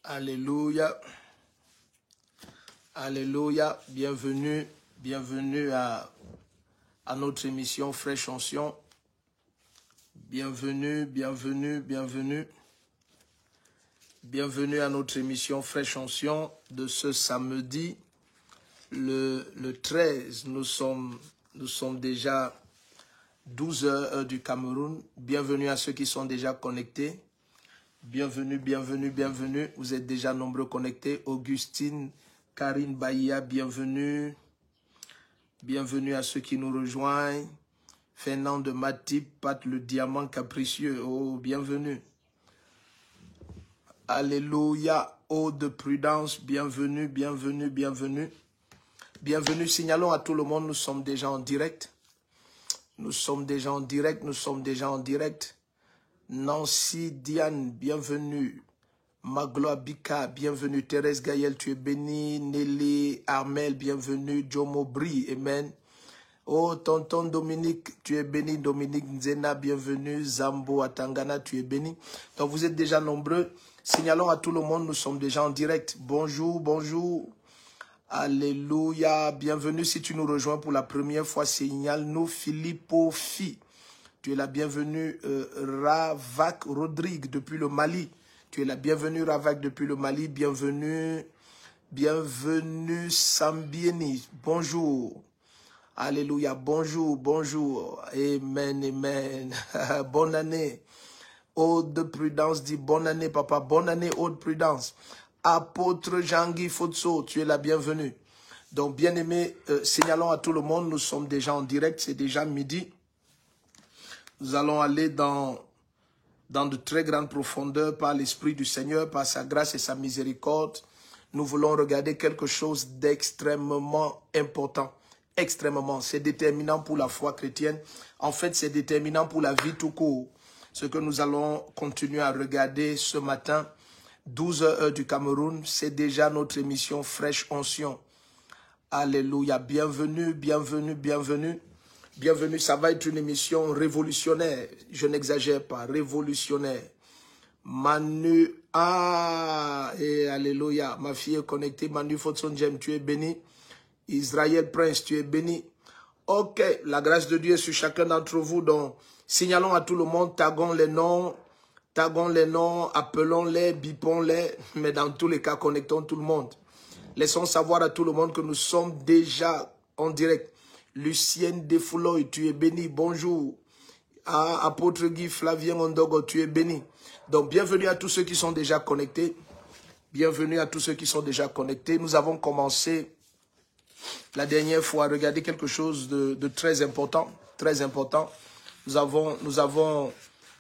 Alléluia. Alléluia. Bienvenue, bienvenue à notre émission Fraîche Onction. Bienvenue, bienvenue, bienvenue. Bienvenue à notre émission Fraîche Onction de ce samedi, le 13. Nous sommes déjà 12 heures du Cameroun. Bienvenue à ceux qui sont déjà connectés. Bienvenue, bienvenue, bienvenue. Vous êtes déjà nombreux connectés. Augustine, Karine Bahia, bienvenue. Bienvenue à ceux qui nous rejoignent. Fernand de Matip, Pat le diamant capricieux. Oh, bienvenue. Alléluia. Oh, de prudence, bienvenue, bienvenue, bienvenue. Bienvenue. Signalons à tout le monde, nous sommes déjà en direct. Nous sommes déjà en direct, nous sommes déjà en direct. Nancy, Diane, bienvenue. Magloire Bika, bienvenue. Thérèse Gaël, tu es bénie. Nelly, Armel, bienvenue. Jomo Bri, amen. Oh, tonton Dominique, tu es béni. Dominique Nzena, bienvenue. Zambo Atangana, tu es béni. Donc vous êtes déjà nombreux. Signalons à tout le monde, nous sommes déjà en direct. Bonjour, bonjour. Alléluia. Bienvenue si tu nous rejoins pour la première fois. Signale-nous Filippo Fi. Tu es la bienvenue Ravak Rodrigue depuis le Mali. Tu es la bienvenue Ravak depuis le Mali. Bienvenue. Bienvenue Sambieni. Bonjour. Alléluia. Bonjour. Bonjour. Amen. Amen. Bonne année. Ode de Prudence dit bonne année papa. Bonne année Ode Prudence. Apôtre Jean-Guy Fotso, tu es la bienvenue. Donc bien aimé, signalons à tout le monde, nous sommes déjà en direct. C'est déjà midi. Nous allons aller dans de très grandes profondeurs par l'Esprit du Seigneur, par sa grâce et sa miséricorde. Nous voulons regarder quelque chose d'extrêmement important. Extrêmement. C'est déterminant pour la foi chrétienne. En fait, c'est déterminant pour la vie tout court. Ce que nous allons continuer à regarder ce matin, 12 heures du Cameroun, c'est déjà notre émission Fraîche Onction. Alléluia. Bienvenue, bienvenue, bienvenue. Bienvenue, ça va être une émission révolutionnaire. Je n'exagère pas, révolutionnaire. Manu, et alléluia. Ma fille est connectée. Manu Fotson Jem, tu es béni. Israël Prince, tu es béni. Ok, la grâce de Dieu est sur chacun d'entre vous. Donc, signalons à tout le monde, taguons les noms, appelons-les, bipons-les. Mais dans tous les cas, connectons tout le monde. Laissons savoir à tout le monde que nous sommes déjà en direct. Lucienne Defouloy, tu es béni, bonjour. Apôtre Guy Flavien Ondogo, tu es béni. Donc, bienvenue à tous ceux qui sont déjà connectés. Bienvenue à tous ceux qui sont déjà connectés. Nous avons commencé la dernière fois à regarder quelque chose de très important. Très important. Nous avons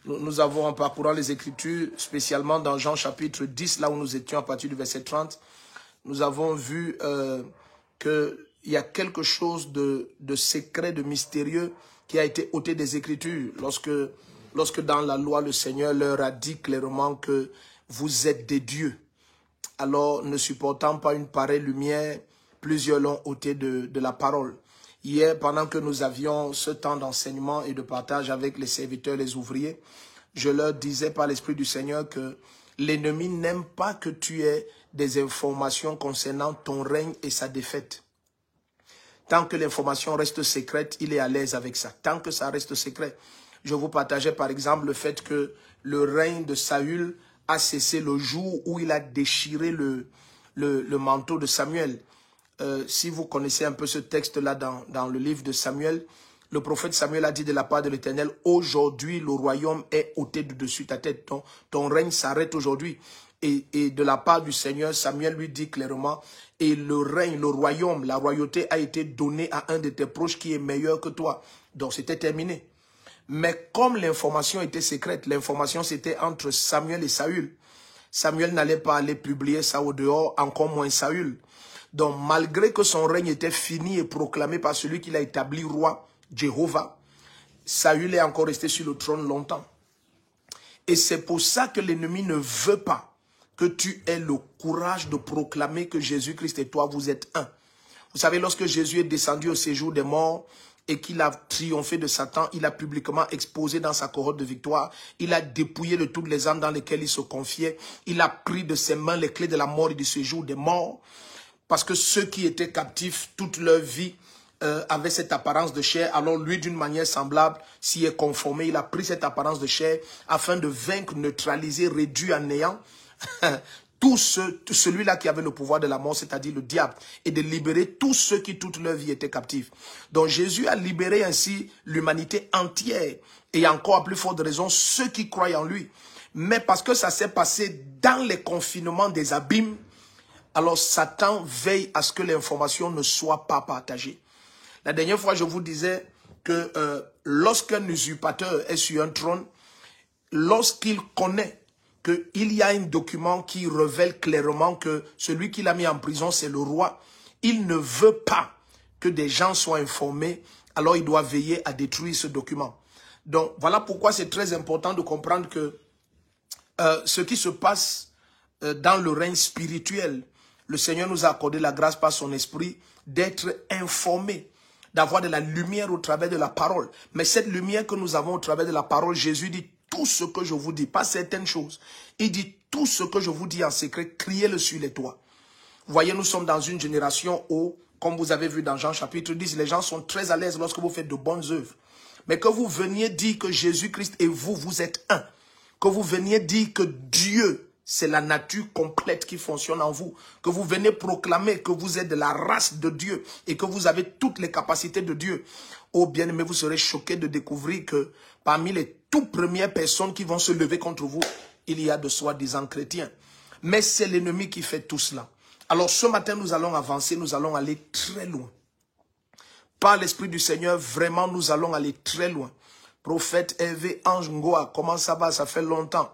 en parcourant les Écritures, spécialement dans Jean chapitre 10, là où nous étions à partir du verset 30, nous avons vu que il y a quelque chose de secret, de mystérieux qui a été ôté des Écritures. Lorsque dans la loi, le Seigneur leur a dit clairement que vous êtes des dieux. Alors, ne supportant pas une pareille lumière, plusieurs l'ont ôté de la parole. Hier, pendant que nous avions ce temps d'enseignement et de partage avec les serviteurs, les ouvriers, je leur disais par l'Esprit du Seigneur que l'ennemi n'aime pas que tu aies des informations concernant ton règne et sa défaite. Tant que l'information reste secrète, il est à l'aise avec ça. Tant que ça reste secret. Je vous partageais par exemple le fait que le règne de Saül a cessé le jour où il a déchiré le manteau de Samuel. Si vous connaissez un peu ce texte-là dans le livre de Samuel, le prophète Samuel a dit de la part de l'Éternel, aujourd'hui le royaume est ôté de dessus ta tête. Ton règne s'arrête aujourd'hui. Et de la part du Seigneur, Samuel lui dit clairement, et le règne, le royaume, la royauté a été donnée à un de tes proches qui est meilleur que toi. Donc c'était terminé. Mais comme l'information était secrète, l'information c'était entre Samuel et Saül. Samuel n'allait pas aller publier ça au dehors, encore moins Saül. Donc malgré que son règne était fini et proclamé par celui qui l'a établi roi, Jéhovah, Saül est encore resté sur le trône longtemps. Et c'est pour ça que l'ennemi ne veut pas que tu aies le courage de proclamer que Jésus-Christ et toi, vous êtes un. Vous savez, lorsque Jésus est descendu au séjour des morts et qu'il a triomphé de Satan, il a publiquement exposé dans sa couronne de victoire. Il a dépouillé de toutes les âmes dans lesquelles il se confiait. Il a pris de ses mains les clés de la mort et du séjour des morts. Parce que ceux qui étaient captifs toute leur vie avaient cette apparence de chair. Alors lui, d'une manière semblable, s'y est conformé. Il a pris cette apparence de chair afin de vaincre, neutraliser, réduire à néant celui-là qui avait le pouvoir de la mort, c'est-à-dire le diable, et de libérer tous ceux qui toute leur vie étaient captifs. Donc Jésus a libéré ainsi l'humanité entière, et encore à plus forte raison, ceux qui croient en lui. Mais parce que ça s'est passé dans les confinements des abîmes, alors Satan veille à ce que l'information ne soit pas partagée. La dernière fois, je vous disais que lorsqu'un usurpateur est sur un trône, lorsqu'il connaît qu'il y a un document qui révèle clairement que celui qui l'a mis en prison, c'est le roi. Il ne veut pas que des gens soient informés, alors il doit veiller à détruire ce document. Donc, voilà pourquoi c'est très important de comprendre que ce qui se passe dans le règne spirituel, le Seigneur nous a accordé la grâce par son esprit d'être informés, d'avoir de la lumière au travers de la parole. Mais cette lumière que nous avons au travers de la parole, Jésus dit, tout ce que je vous dis, pas certaines choses. Il dit, tout ce que je vous dis en secret, criez-le sur les toits. Vous voyez, nous sommes dans une génération où, comme vous avez vu dans Jean chapitre 10, les gens sont très à l'aise lorsque vous faites de bonnes œuvres. Mais que vous veniez dire que Jésus-Christ et vous, vous êtes un. Que vous veniez dire que Dieu, c'est la nature complète qui fonctionne en vous. Que vous venez proclamer que vous êtes de la race de Dieu et que vous avez toutes les capacités de Dieu. Oh bien-aimé, vous serez choqués de découvrir que parmi les toutes premières personnes qui vont se lever contre vous, il y a de soi-disant chrétiens. Mais c'est l'ennemi qui fait tout cela. Alors ce matin, nous allons avancer, nous allons aller très loin. Par l'Esprit du Seigneur, vraiment, nous allons aller très loin. Prophète Hervé Ange Ngoa, comment ça va? Ça fait longtemps.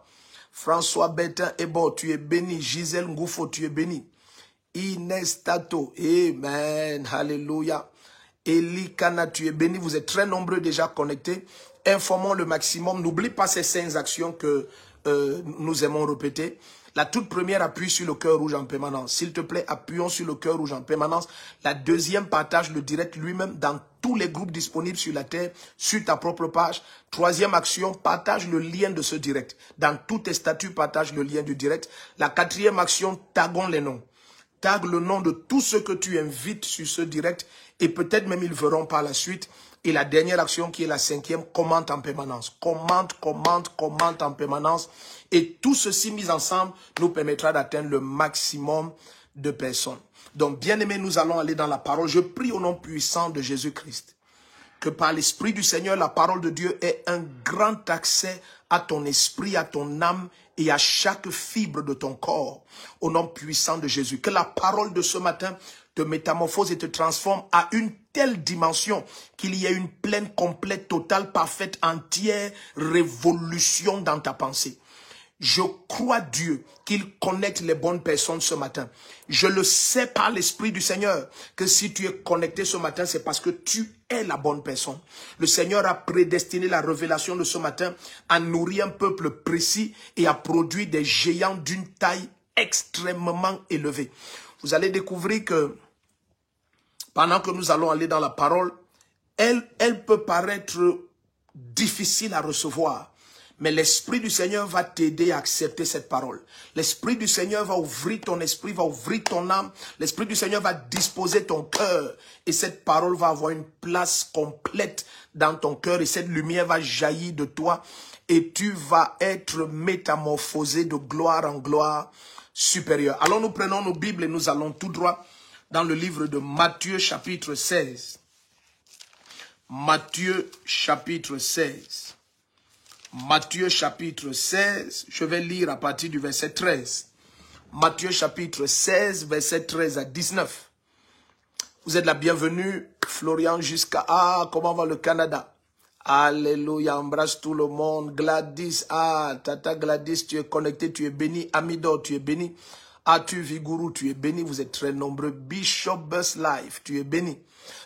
François Bertin Ebo, tu es béni. Gisèle Ngoufo, tu es béni. Inès Tato, amen, alléluia. Eli Kana, tu es béni. Vous êtes très nombreux déjà connectés. Informons le maximum. N'oublie pas ces 5 actions que nous aimons répéter. La toute première, appuie sur le cœur rouge en permanence. S'il te plaît, appuyons sur le cœur rouge en permanence. La deuxième, partage le direct lui-même dans tous les groupes disponibles sur la terre, sur ta propre page. Troisième action, partage le lien de ce direct. Dans tous tes statuts, partage le lien du direct. La quatrième action, taguons les noms. Tag le nom de tous ceux que tu invites sur ce direct et peut-être même ils verront par la suite. Et la dernière action qui est la 5e, commente en permanence. Commente en permanence. Et tout ceci mis ensemble nous permettra d'atteindre le maximum de personnes. Donc, bien aimés, nous allons aller dans la parole. Je prie au nom puissant de Jésus-Christ que par l'Esprit du Seigneur, la parole de Dieu ait un grand accès à ton esprit, à ton âme et à chaque fibre de ton corps. Au nom puissant de Jésus. Que la parole de ce matin te métamorphose et te transforme à une telle dimension qu'il y ait une pleine, complète, totale, parfaite, entière révolution dans ta pensée. Je crois Dieu qu'il connecte les bonnes personnes ce matin. Je le sais par l'Esprit du Seigneur que si tu es connecté ce matin, c'est parce que tu es la bonne personne. Le Seigneur a prédestiné la révélation de ce matin à nourrir un peuple précis et à produire des géants d'une taille extrêmement élevée. Vous allez découvrir que pendant que nous allons aller dans la parole, elle peut paraître difficile à recevoir. Mais l'Esprit du Seigneur va t'aider à accepter cette parole. L'Esprit du Seigneur va ouvrir ton esprit, va ouvrir ton âme. L'Esprit du Seigneur va disposer ton cœur. Et cette parole va avoir une place complète dans ton cœur. Et cette lumière va jaillir de toi. Et tu vas être métamorphosé de gloire en gloire supérieure. Alors nous prenons nos Bibles et nous allons tout droit dans le livre de Matthieu chapitre 16. Matthieu chapitre 16. Matthieu chapitre 16, je vais lire à partir du verset 13. Matthieu chapitre 16, verset 13 à 19. Vous êtes la bienvenue, Florian, jusqu'à... Ah, comment va le Canada? Alléluia, embrasse tout le monde. Gladys, ah, Tata Gladys, tu es connecté, tu es béni. Amidor, tu es béni. Atu Viguru, tu es béni. Vous êtes très nombreux. Bishop Bus Life, tu es béni.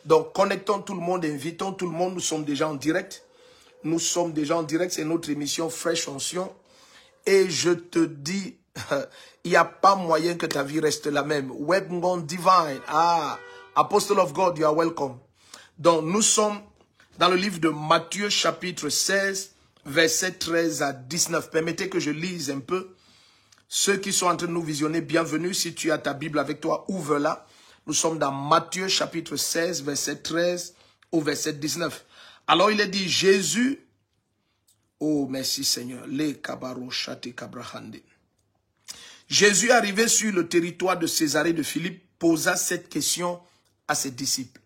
Donc, connectons tout le monde, invitons tout le monde. Nous sommes déjà en direct. Nous sommes déjà en direct, c'est notre émission Fraîche Onction. Et je te dis, il n'y a pas moyen que ta vie reste la même. Webngon Divine, ah, Apostle of God, you are welcome. Donc nous sommes dans le livre de Matthieu chapitre 16, versets 13 à 19. Permettez que je lise un peu. Ceux qui sont en train de nous visionner, bienvenue. Si tu as ta Bible avec toi, ouvre-la. Nous sommes dans Matthieu chapitre 16, verset 13 au verset 19. Alors il est dit, Jésus, oh merci Seigneur, les kabaro chate kabrahande. Jésus arrivé sur le territoire de Césarée de Philippe, posa cette question à ses disciples.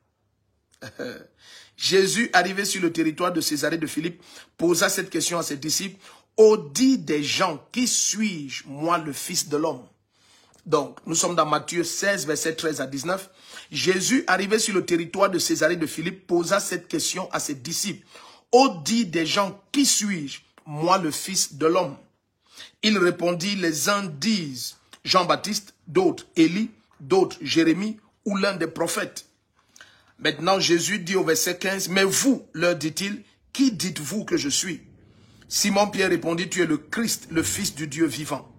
Jésus arrivé sur le territoire de Césarée de Philippe, posa cette question à ses disciples. Au dit des gens, qui suis-je, moi le Fils de l'homme? Donc, nous sommes dans Matthieu 16, verset 13 à 19. Jésus, arrivé sur le territoire de Césarée de Philippe, posa cette question à ses disciples. Au dit des gens, qui suis-je, moi le Fils de l'homme? Il répondit, les uns disent Jean-Baptiste, d'autres Élie, d'autres Jérémie ou l'un des prophètes. Maintenant, Jésus dit au verset 15, mais vous, leur dit-il, qui dites-vous que je suis? Simon-Pierre répondit, tu es le Christ, le Fils du Dieu vivant.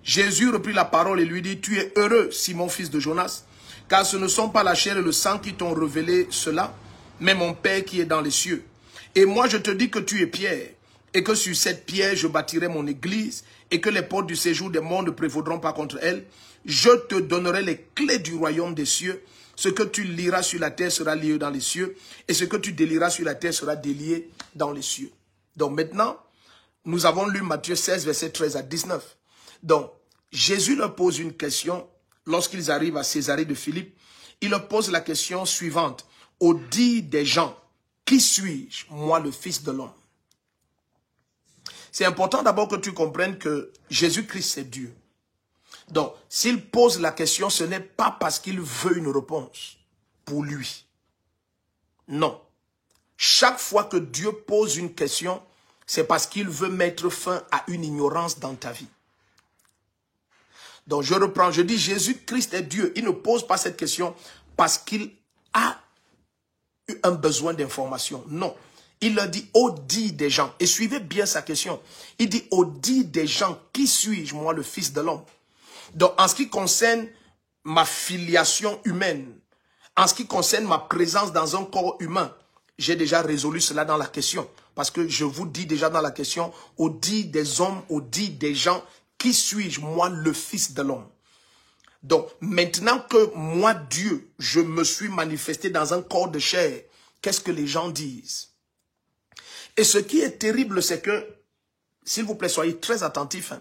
Jésus reprit la parole et lui dit, tu es heureux, Simon, fils de Jonas, car ce ne sont pas la chair et le sang qui t'ont révélé cela, mais mon Père qui est dans les cieux. Et moi je te dis que tu es Pierre, et que sur cette pierre je bâtirai mon église, et que les portes du séjour des morts ne prévaudront pas contre elle. Je te donnerai les clés du royaume des cieux. Ce que tu liras sur la terre sera lié dans les cieux, et ce que tu délieras sur la terre sera délié dans les cieux. Donc maintenant, nous avons lu Matthieu 16, verset 13 à 19. Donc, Jésus leur pose une question lorsqu'ils arrivent à Césarée de Philippe. Il leur pose la question suivante. Au dit des gens, qui suis-je, moi le Fils de l'homme? C'est important d'abord que tu comprennes que Jésus-Christ c'est Dieu. Donc, s'il pose la question, ce n'est pas parce qu'il veut une réponse pour lui. Non. Chaque fois que Dieu pose une question, c'est parce qu'il veut mettre fin à une ignorance dans ta vie. Donc je reprends, je dis Jésus-Christ est Dieu. Il ne pose pas cette question parce qu'il a eu un besoin d'information. Non. Il leur dit au dit des gens. Et suivez bien sa question. Il dit au dit des gens, qui suis-je, moi le Fils de l'homme? Donc en ce qui concerne ma filiation humaine, en ce qui concerne ma présence dans un corps humain, j'ai déjà résolu cela dans la question. Parce que je vous dis déjà dans la question, au dit des hommes, au dit des gens, qui suis-je, moi, le Fils de l'homme? Donc, maintenant que moi, Dieu, je me suis manifesté dans un corps de chair, qu'est-ce que les gens disent? Et ce qui est terrible, c'est que, s'il vous plaît, soyez très attentifs.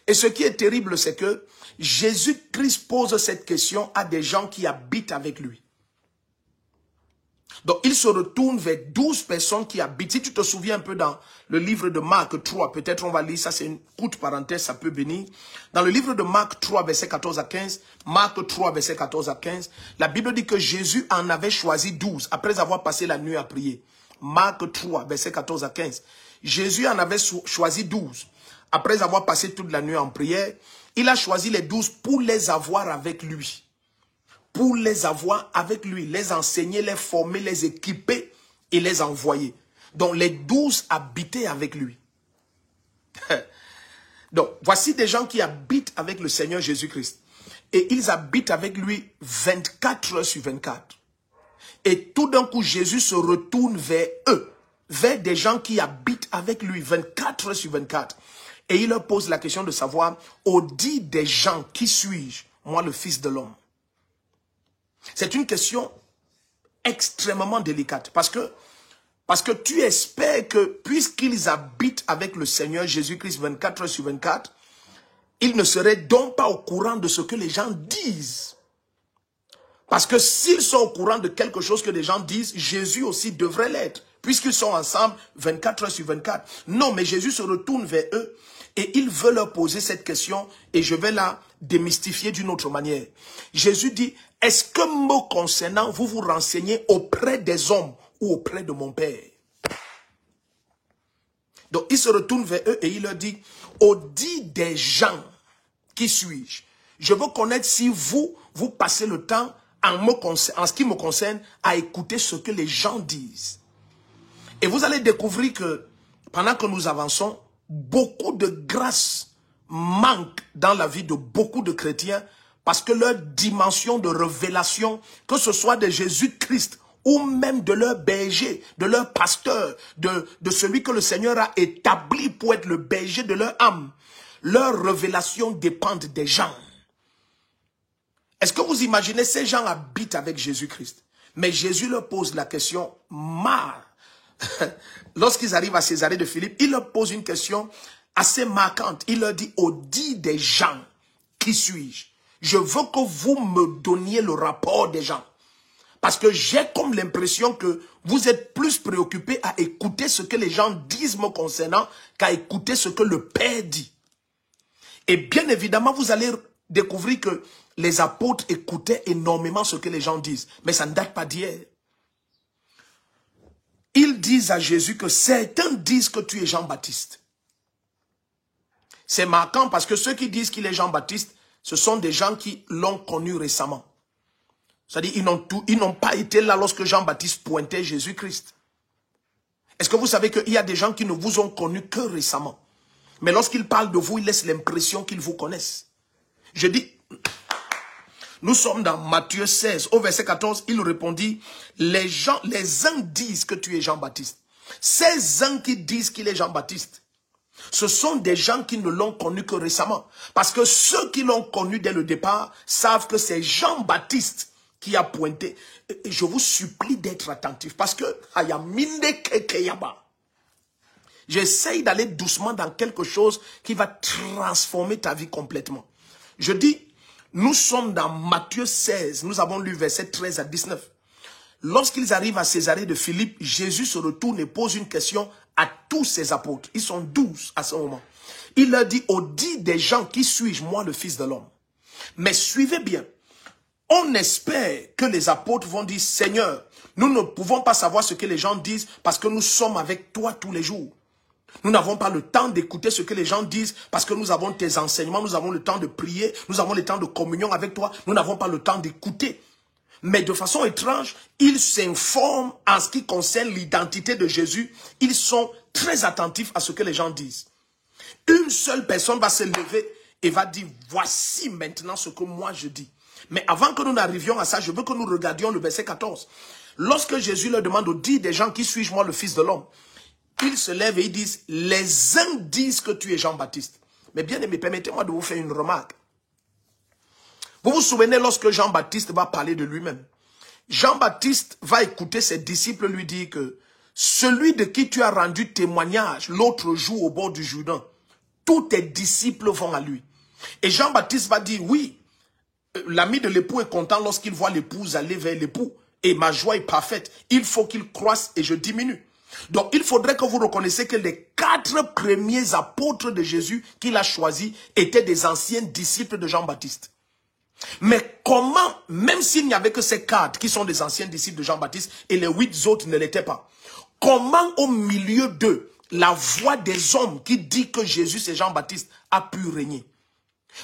Et ce qui est terrible, c'est que Jésus-Christ pose cette question à des gens qui habitent avec lui. Donc, il se retourne vers 12 personnes qui habitent. Si tu te souviens un peu dans le livre de Marc 3, peut-être on va lire ça, c'est une courte parenthèse, ça peut bénir. Dans le livre de Marc 3, verset 14 à 15, Marc 3, verset 14 à 15, la Bible dit que Jésus en avait choisi 12 après avoir passé la nuit à prier. Marc 3, verset 14 à 15. Jésus en avait choisi 12. Après avoir passé toute la nuit en prière, il a choisi les 12 pour les avoir avec lui. Pour les avoir avec lui, les enseigner, les former, les équiper et les envoyer. Donc les 12 habitaient avec lui. Donc voici des gens qui habitent avec le Seigneur Jésus-Christ. Et ils habitent avec lui 24 heures sur 24. Et tout d'un coup, Jésus se retourne vers eux, vers des gens qui habitent avec lui 24 heures sur 24. Et il leur pose la question de savoir, au dit des gens, qui suis-je, moi le Fils de l'homme? C'est une question extrêmement délicate parce que tu espères que puisqu'ils habitent avec le Seigneur Jésus-Christ 24 heures sur 24, ils ne seraient donc pas au courant de ce que les gens disent. Parce que s'ils sont au courant de quelque chose que les gens disent, Jésus aussi devrait l'être, puisqu'ils sont ensemble 24 heures sur 24. Non, mais Jésus se retourne vers eux et il veut leur poser cette question et je vais la démystifier d'une autre manière. Jésus dit, est-ce que me concernant, vous vous renseignez auprès des hommes ou auprès de mon Père? Donc il se retourne vers eux et il leur dit, au dit des gens, qui suis-je? Je veux connaître si vous passez le temps, en ce qui me concerne, à écouter ce que les gens disent. Et vous allez découvrir que pendant que nous avançons, beaucoup de grâce manque dans la vie de beaucoup de chrétiens parce que leur dimension de révélation, que ce soit de Jésus-Christ ou même de leur berger, de leur pasteur, de celui que le Seigneur a établi pour être le berger de leur âme. Leurs révélations dépendent des gens. Est-ce que vous imaginez, ces gens habitent avec Jésus-Christ? Mais Jésus leur pose la question, lorsqu'ils arrivent à Césarée de Philippe, il leur pose une question assez marquante. Il leur dit, au dit des gens, qui suis-je? Je veux que vous me donniez le rapport des gens. Parce que j'ai comme l'impression que vous êtes plus préoccupés à écouter ce que les gens disent me concernant qu'à écouter ce que le Père dit. Et bien évidemment, vous allez découvrir que les apôtres écoutaient énormément ce que les gens disent. Mais ça ne date pas d'hier. Ils disent à Jésus que certains disent que tu es Jean-Baptiste. C'est marquant parce que ceux qui disent qu'il est Jean-Baptiste, ce sont des gens qui l'ont connu récemment. C'est-à-dire ils n'ont pas été là lorsque Jean-Baptiste pointait Jésus-Christ. Est-ce que vous savez qu'il y a des gens qui ne vous ont connu que récemment? Mais lorsqu'ils parlent de vous, ils laissent l'impression qu'ils vous connaissent. Je dis, nous sommes dans Matthieu 16, au verset 14, il répondit, les uns disent que tu es Jean-Baptiste. Ces uns qui disent qu'il est Jean-Baptiste, ce sont des gens qui ne l'ont connu que récemment. Parce que ceux qui l'ont connu dès le départ savent que c'est Jean-Baptiste qui a pointé. Je vous supplie d'être attentif parce que j'essaye d'aller doucement dans quelque chose qui va transformer ta vie complètement. Je dis, nous sommes dans Matthieu 16, nous avons lu verset 13 à 19. Lorsqu'ils arrivent à Césarée de Philippe, Jésus se retourne et pose une question à tous ses apôtres. Ils sont 12 à ce moment. Il leur dit, au dit des gens, qui suis-je, moi le Fils de l'homme? Mais suivez bien. On espère que les apôtres vont dire, Seigneur, nous ne pouvons pas savoir ce que les gens disent parce que nous sommes avec toi tous les jours. Nous n'avons pas le temps d'écouter ce que les gens disent parce que nous avons tes enseignements, nous avons le temps de prier, nous avons le temps de communion avec toi, nous n'avons pas le temps d'écouter. Mais de façon étrange, ils s'informent en ce qui concerne l'identité de Jésus. Ils sont très attentifs à ce que les gens disent. Une seule personne va se lever et va dire, voici maintenant ce que moi je dis. Mais avant que nous n'arrivions à ça, je veux que nous regardions le verset 14. Lorsque Jésus leur demande, au dit des gens, qui suis-je moi le Fils de l'homme? Ils se lèvent et ils disent, les uns disent que tu es Jean-Baptiste. Mais bien aimé, permettez-moi de vous faire une remarque. Vous vous souvenez lorsque Jean-Baptiste va parler de lui-même. Jean-Baptiste va écouter ses disciples lui dire que celui de qui tu as rendu témoignage l'autre jour au bord du Jourdain, tous tes disciples vont à lui. Et Jean-Baptiste va dire, oui, l'ami de l'époux est content lorsqu'il voit l'épouse aller vers l'époux. Et ma joie est parfaite. Il faut qu'il croisse et je diminue. Donc, il faudrait que vous reconnaissiez que les 4 premiers apôtres de Jésus qu'il a choisis étaient des anciens disciples de Jean-Baptiste. Mais comment, même s'il n'y avait que ces 4 qui sont des anciens disciples de Jean-Baptiste et les 8 autres ne l'étaient pas, comment au milieu d'eux, la voix des hommes qui dit que Jésus c'est Jean-Baptiste a pu régner?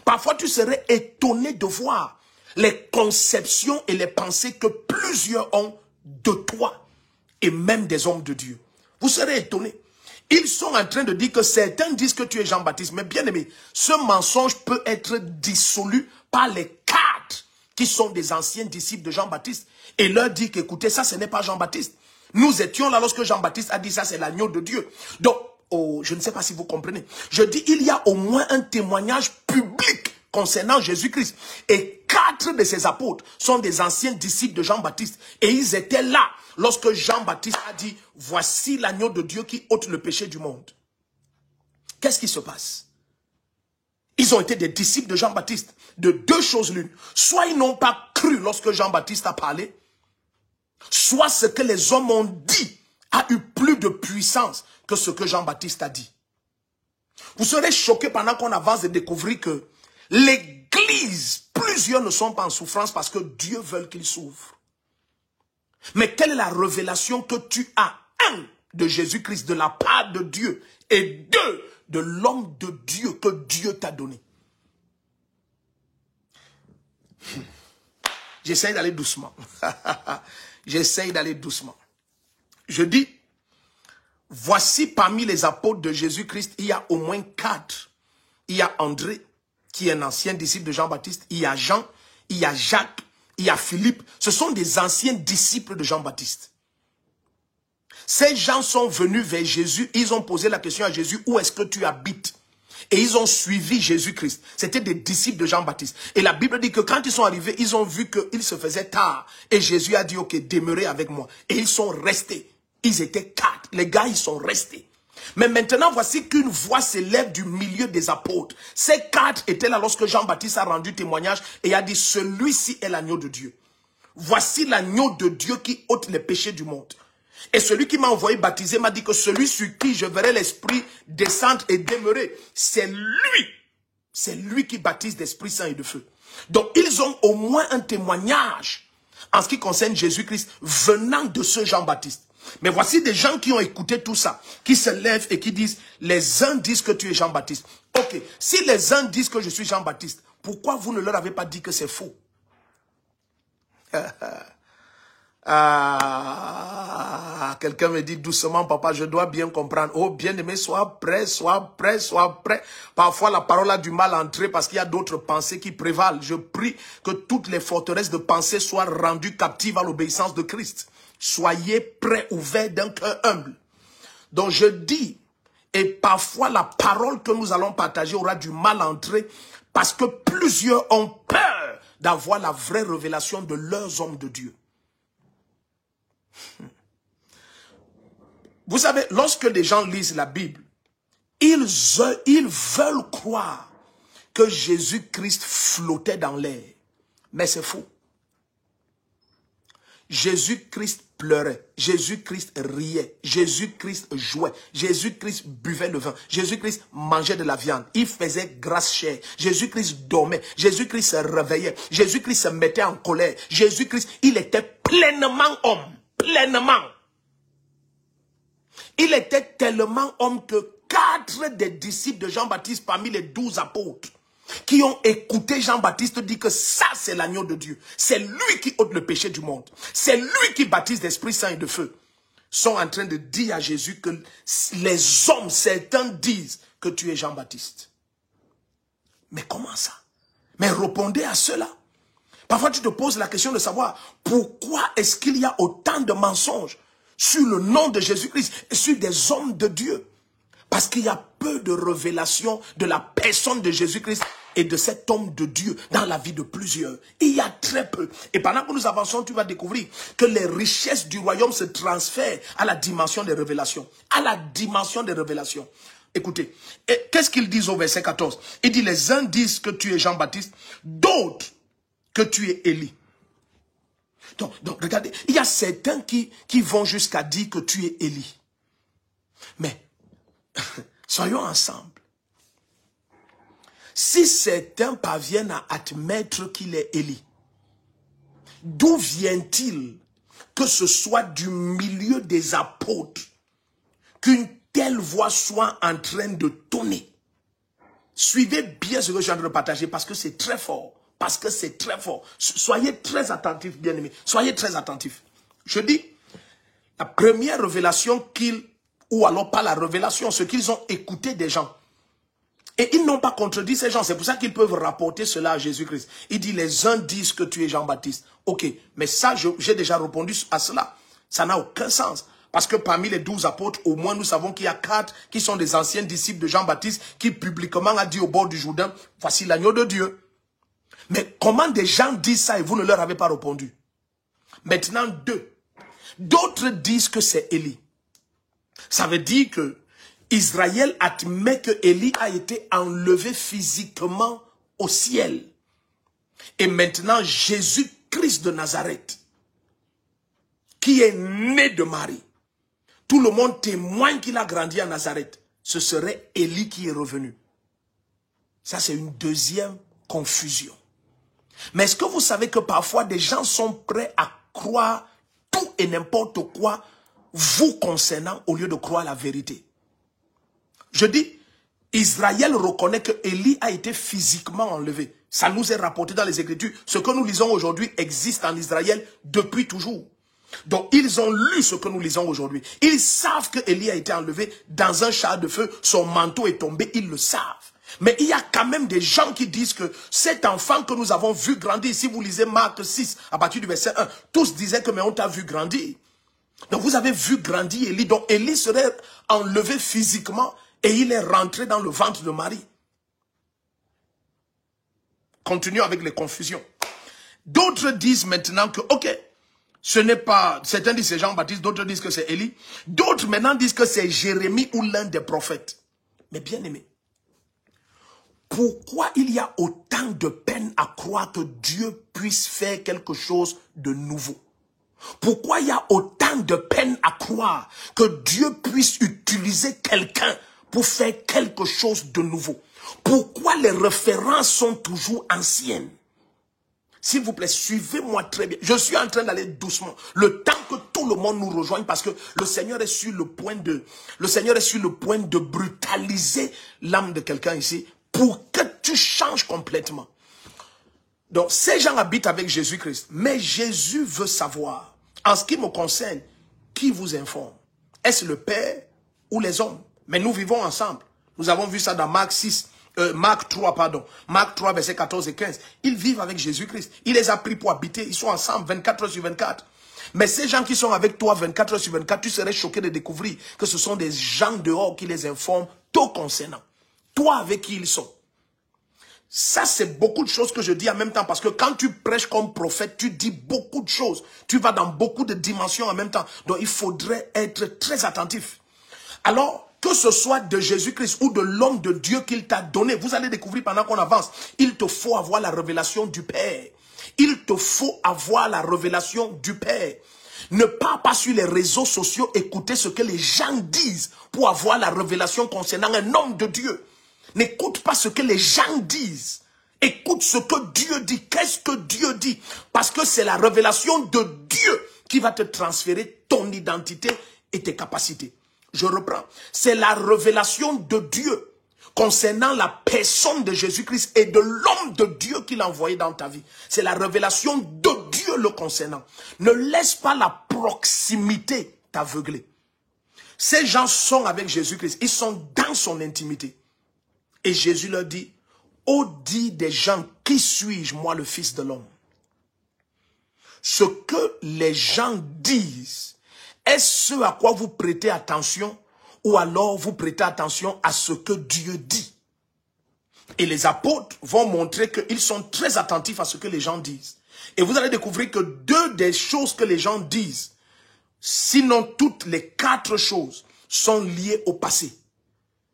Parfois tu serais étonné de voir les conceptions et les pensées que plusieurs ont de toi et même des hommes de Dieu. Vous serez étonné. Ils sont en train de dire que certains disent que tu es Jean-Baptiste. Mais bien aimé, ce mensonge peut être dissolu par les 4 qui sont des anciens disciples de Jean-Baptiste. Et leur dit qu'écoutez, ça ce n'est pas Jean-Baptiste. Nous étions là lorsque Jean-Baptiste a dit ça, c'est l'agneau de Dieu. Donc, je ne sais pas si vous comprenez. Je dis, il y a au moins un témoignage public concernant Jésus-Christ. Et 4 de ses apôtres sont des anciens disciples de Jean-Baptiste. Et ils étaient là lorsque Jean-Baptiste a dit, voici l'agneau de Dieu qui ôte le péché du monde. Qu'est-ce qui se passe? Ils ont été des disciples de Jean-Baptiste. De 2 choses l'une. Soit ils n'ont pas cru lorsque Jean-Baptiste a parlé, soit ce que les hommes ont dit a eu plus de puissance que ce que Jean-Baptiste a dit. Vous serez choqués pendant qu'on avance de découvrir que l'église, plusieurs ne sont pas en souffrance parce que Dieu veut qu'ils souffrent. Mais quelle est la révélation que tu as? 1, de Jésus-Christ, de la part de Dieu. Et 2, de l'homme de Dieu que Dieu t'a donné. J'essaye d'aller doucement. J'essaye d'aller doucement. Je dis, voici parmi les apôtres de Jésus-Christ, il y a au moins 4. Il y a André, qui est un ancien disciple de Jean-Baptiste. Il y a Jean, il y a Jacques, il y a Philippe. Ce sont des anciens disciples de Jean-Baptiste. Ces gens sont venus vers Jésus, ils ont posé la question à Jésus, où est-ce que tu habites? Et ils ont suivi Jésus-Christ. C'était des disciples de Jean-Baptiste. Et la Bible dit que quand ils sont arrivés, ils ont vu qu'il se faisait tard. Et Jésus a dit, ok, demeurez avec moi. Et ils sont restés. Ils étaient 4. Les gars, ils sont restés. Mais maintenant, voici qu'une voix s'élève du milieu des apôtres. Ces 4 étaient là lorsque Jean-Baptiste a rendu témoignage et a dit, celui-ci est l'agneau de Dieu. Voici l'agneau de Dieu qui ôte les péchés du monde. Et celui qui m'a envoyé baptiser m'a dit que celui sur qui je verrai l'Esprit descendre et demeurer, c'est lui. C'est lui qui baptise d'Esprit Saint et de feu. Donc ils ont au moins un témoignage en ce qui concerne Jésus-Christ venant de ce Jean-Baptiste. Mais voici des gens qui ont écouté tout ça, qui se lèvent et qui disent, les uns disent que tu es Jean-Baptiste. Ok, si les uns disent que je suis Jean-Baptiste, pourquoi vous ne leur avez pas dit que c'est faux? Ah, quelqu'un me dit doucement, papa, je dois bien comprendre. Oh, bien-aimé, sois prêt, sois prêt, sois prêt. Parfois, la parole a du mal à entrer parce qu'il y a d'autres pensées qui prévalent. Je prie que toutes les forteresses de pensée soient rendues captives à l'obéissance de Christ. Soyez prêts, ouverts d'un cœur humble. Donc, je dis, et parfois, la parole que nous allons partager aura du mal à entrer parce que plusieurs ont peur d'avoir la vraie révélation de leurs hommes de Dieu. Vous savez, lorsque des gens lisent la Bible, ils veulent croire que Jésus-Christ flottait dans l'air. Mais c'est faux. Jésus-Christ pleurait, Jésus-Christ riait, Jésus-Christ jouait, Jésus-Christ buvait le vin, Jésus-Christ mangeait de la viande, il faisait grasse chair, Jésus-Christ dormait, Jésus-Christ se réveillait, Jésus-Christ se mettait en colère, Jésus-Christ, il était pleinement homme, pleinement. Il était tellement homme que 4 des disciples de Jean-Baptiste parmi les 12 apôtres qui ont écouté Jean-Baptiste dit que ça c'est l'agneau de Dieu. C'est lui qui ôte le péché du monde. C'est lui qui baptise d'Esprit Saint et de feu. Sont en train de dire à Jésus que les hommes, certains disent que tu es Jean-Baptiste. Mais comment ça? Mais répondez à cela. Parfois tu te poses la question de savoir pourquoi est-ce qu'il y a autant de mensonges sur le nom de Jésus-Christ et sur des hommes de Dieu. Parce qu'il y a peu de révélation de la personne de Jésus-Christ et de cet homme de Dieu dans la vie de plusieurs. Il y a très peu. Et pendant que nous avançons, tu vas découvrir que les richesses du royaume se transfèrent à la dimension des révélations. À la dimension des révélations. Écoutez, qu'est-ce qu'ils disent au verset 14? Il dit, les uns disent que tu es Jean-Baptiste, d'autres que tu es Élie. Donc, regardez, il y a certains qui vont jusqu'à dire que tu es Élie. Mais, soyons ensemble. Si certains parviennent à admettre qu'il est Élie, d'où vient-il que ce soit du milieu des apôtres qu'une telle voix soit en train de tonner? Suivez bien ce que je suis en train de partager parce que c'est très fort. Parce que c'est très fort. Soyez très attentifs, bien-aimés. Soyez très attentifs. Je dis, la première révélation ou alors pas la révélation, ce qu'ils ont écouté des gens. Et ils n'ont pas contredit ces gens. C'est pour ça qu'ils peuvent rapporter cela à Jésus-Christ. Il dit, les uns disent que tu es Jean-Baptiste. Ok, mais ça, j'ai déjà répondu à cela. Ça n'a aucun sens. Parce que parmi les 12 apôtres, au moins nous savons qu'il y a 4 qui sont des anciens disciples de Jean-Baptiste qui publiquement a dit au bord du Jourdain, voici l'agneau de Dieu. Mais comment des gens disent ça et vous ne leur avez pas répondu? Maintenant, 2. D'autres disent que c'est Élie. Ça veut dire que Israël admet que Élie a été enlevé physiquement au ciel. Et maintenant, Jésus-Christ de Nazareth, qui est né de Marie, tout le monde témoigne qu'il a grandi à Nazareth. Ce serait Élie qui est revenu. Ça, c'est une deuxième confusion. Mais est-ce que vous savez que parfois des gens sont prêts à croire tout et n'importe quoi vous concernant au lieu de croire la vérité? Je dis, Israël reconnaît que Élie a été physiquement enlevé. Ça nous est rapporté dans les Écritures. Ce que nous lisons aujourd'hui existe en Israël depuis toujours. Donc ils ont lu ce que nous lisons aujourd'hui. Ils savent que Élie a été enlevé dans un char de feu. Son manteau est tombé, ils le savent. Mais il y a quand même des gens qui disent que cet enfant que nous avons vu grandir, si vous lisez Marc 6, à partir du verset 1, tous disaient que mais on t'a vu grandir. Donc vous avez vu grandir Élie. Donc Élie serait enlevé physiquement et il est rentré dans le ventre de Marie. Continuons avec les confusions. D'autres disent maintenant que, ok, ce n'est pas, certains disent c'est Jean-Baptiste, d'autres disent que c'est Élie. D'autres maintenant disent que c'est Jérémie ou l'un des prophètes. Mais bien aimé, pourquoi il y a autant de peine à croire que Dieu puisse faire quelque chose de nouveau? Pourquoi il y a autant de peine à croire que Dieu puisse utiliser quelqu'un pour faire quelque chose de nouveau? Pourquoi les références sont toujours anciennes? S'il vous plaît, suivez-moi très bien. Je suis en train d'aller doucement. Le temps que tout le monde nous rejoigne parce que le Seigneur est sur le point de brutaliser l'âme de quelqu'un ici pour que tu changes complètement. Donc, ces gens habitent avec Jésus-Christ. Mais Jésus veut savoir, en ce qui me concerne, qui vous informe? Est-ce le Père ou les hommes? Mais nous vivons ensemble. Nous avons vu ça dans Marc 3, verset 14 et 15. Ils vivent avec Jésus-Christ. Il les a pris pour habiter. Ils sont ensemble 24 heures sur 24. Mais ces gens qui sont avec toi 24 heures sur 24, tu serais choqué de découvrir que ce sont des gens dehors qui les informent tout concernant. Toi avec qui ils sont. Ça, c'est beaucoup de choses que je dis en même temps. Parce que quand tu prêches comme prophète, tu dis beaucoup de choses. Tu vas dans beaucoup de dimensions en même temps. Donc, il faudrait être très attentif. Alors, que ce soit de Jésus-Christ ou de l'homme de Dieu qu'il t'a donné, vous allez découvrir pendant qu'on avance, il te faut avoir la révélation du Père. Il te faut avoir la révélation du Père. Ne pars pas sur les réseaux sociaux, écouter ce que les gens disent pour avoir la révélation concernant un homme de Dieu. N'écoute pas ce que les gens disent. Écoute ce que Dieu dit. Qu'est-ce que Dieu dit? Parce que c'est la révélation de Dieu qui va te transférer ton identité et tes capacités. Je reprends. C'est la révélation de Dieu concernant la personne de Jésus-Christ et de l'homme de Dieu qu'il a envoyé dans ta vie. C'est la révélation de Dieu le concernant. Ne laisse pas la proximité t'aveugler. Ces gens sont avec Jésus-Christ. Ils sont dans son intimité. Et Jésus leur dit, ô dit des gens, qui suis-je, moi le Fils de l'homme? Ce que les gens disent, est-ce ce à quoi vous prêtez attention ou alors vous prêtez attention à ce que Dieu dit? Et les apôtres vont montrer qu'ils sont très attentifs à ce que les gens disent. Et vous allez découvrir que deux des choses que les gens disent, sinon toutes les 4 choses, sont liées au passé.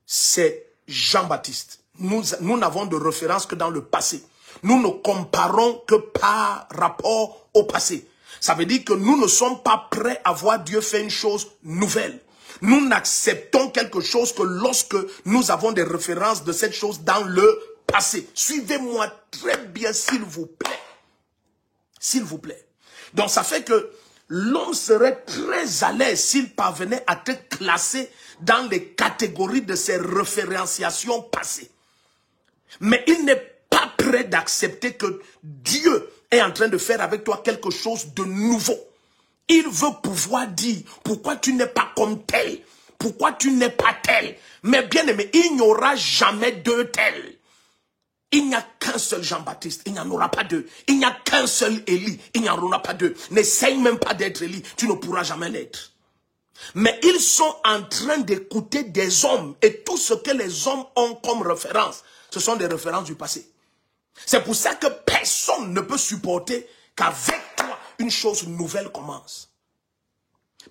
C'est Jean-Baptiste. Nous n'avons de référence que dans le passé. Nous ne comparons que par rapport au passé. Ça veut dire que nous ne sommes pas prêts à voir Dieu faire une chose nouvelle. Nous n'acceptons quelque chose que lorsque nous avons des références de cette chose dans le passé. Suivez-moi très bien, s'il vous plaît. S'il vous plaît. Donc ça fait que l'homme serait très à l'aise s'il parvenait à te classer dans les catégories de ses référenciations passées. Mais il n'est pas prêt d'accepter que Dieu est en train de faire avec toi quelque chose de nouveau. Il veut pouvoir dire, pourquoi tu n'es pas comme tel? Pourquoi tu n'es pas tel? Mais bien aimé, il n'y aura jamais deux tels. Il n'y a qu'un seul Jean-Baptiste, il n'y en aura pas deux. Il n'y a qu'un seul Élie, il n'y en aura pas deux. N'essaye même pas d'être Élie, tu ne pourras jamais l'être. Mais ils sont en train d'écouter des hommes. Et tout ce que les hommes ont comme référence, ce sont des références du passé. C'est pour ça que personne ne peut supporter qu'avec toi, une chose nouvelle commence.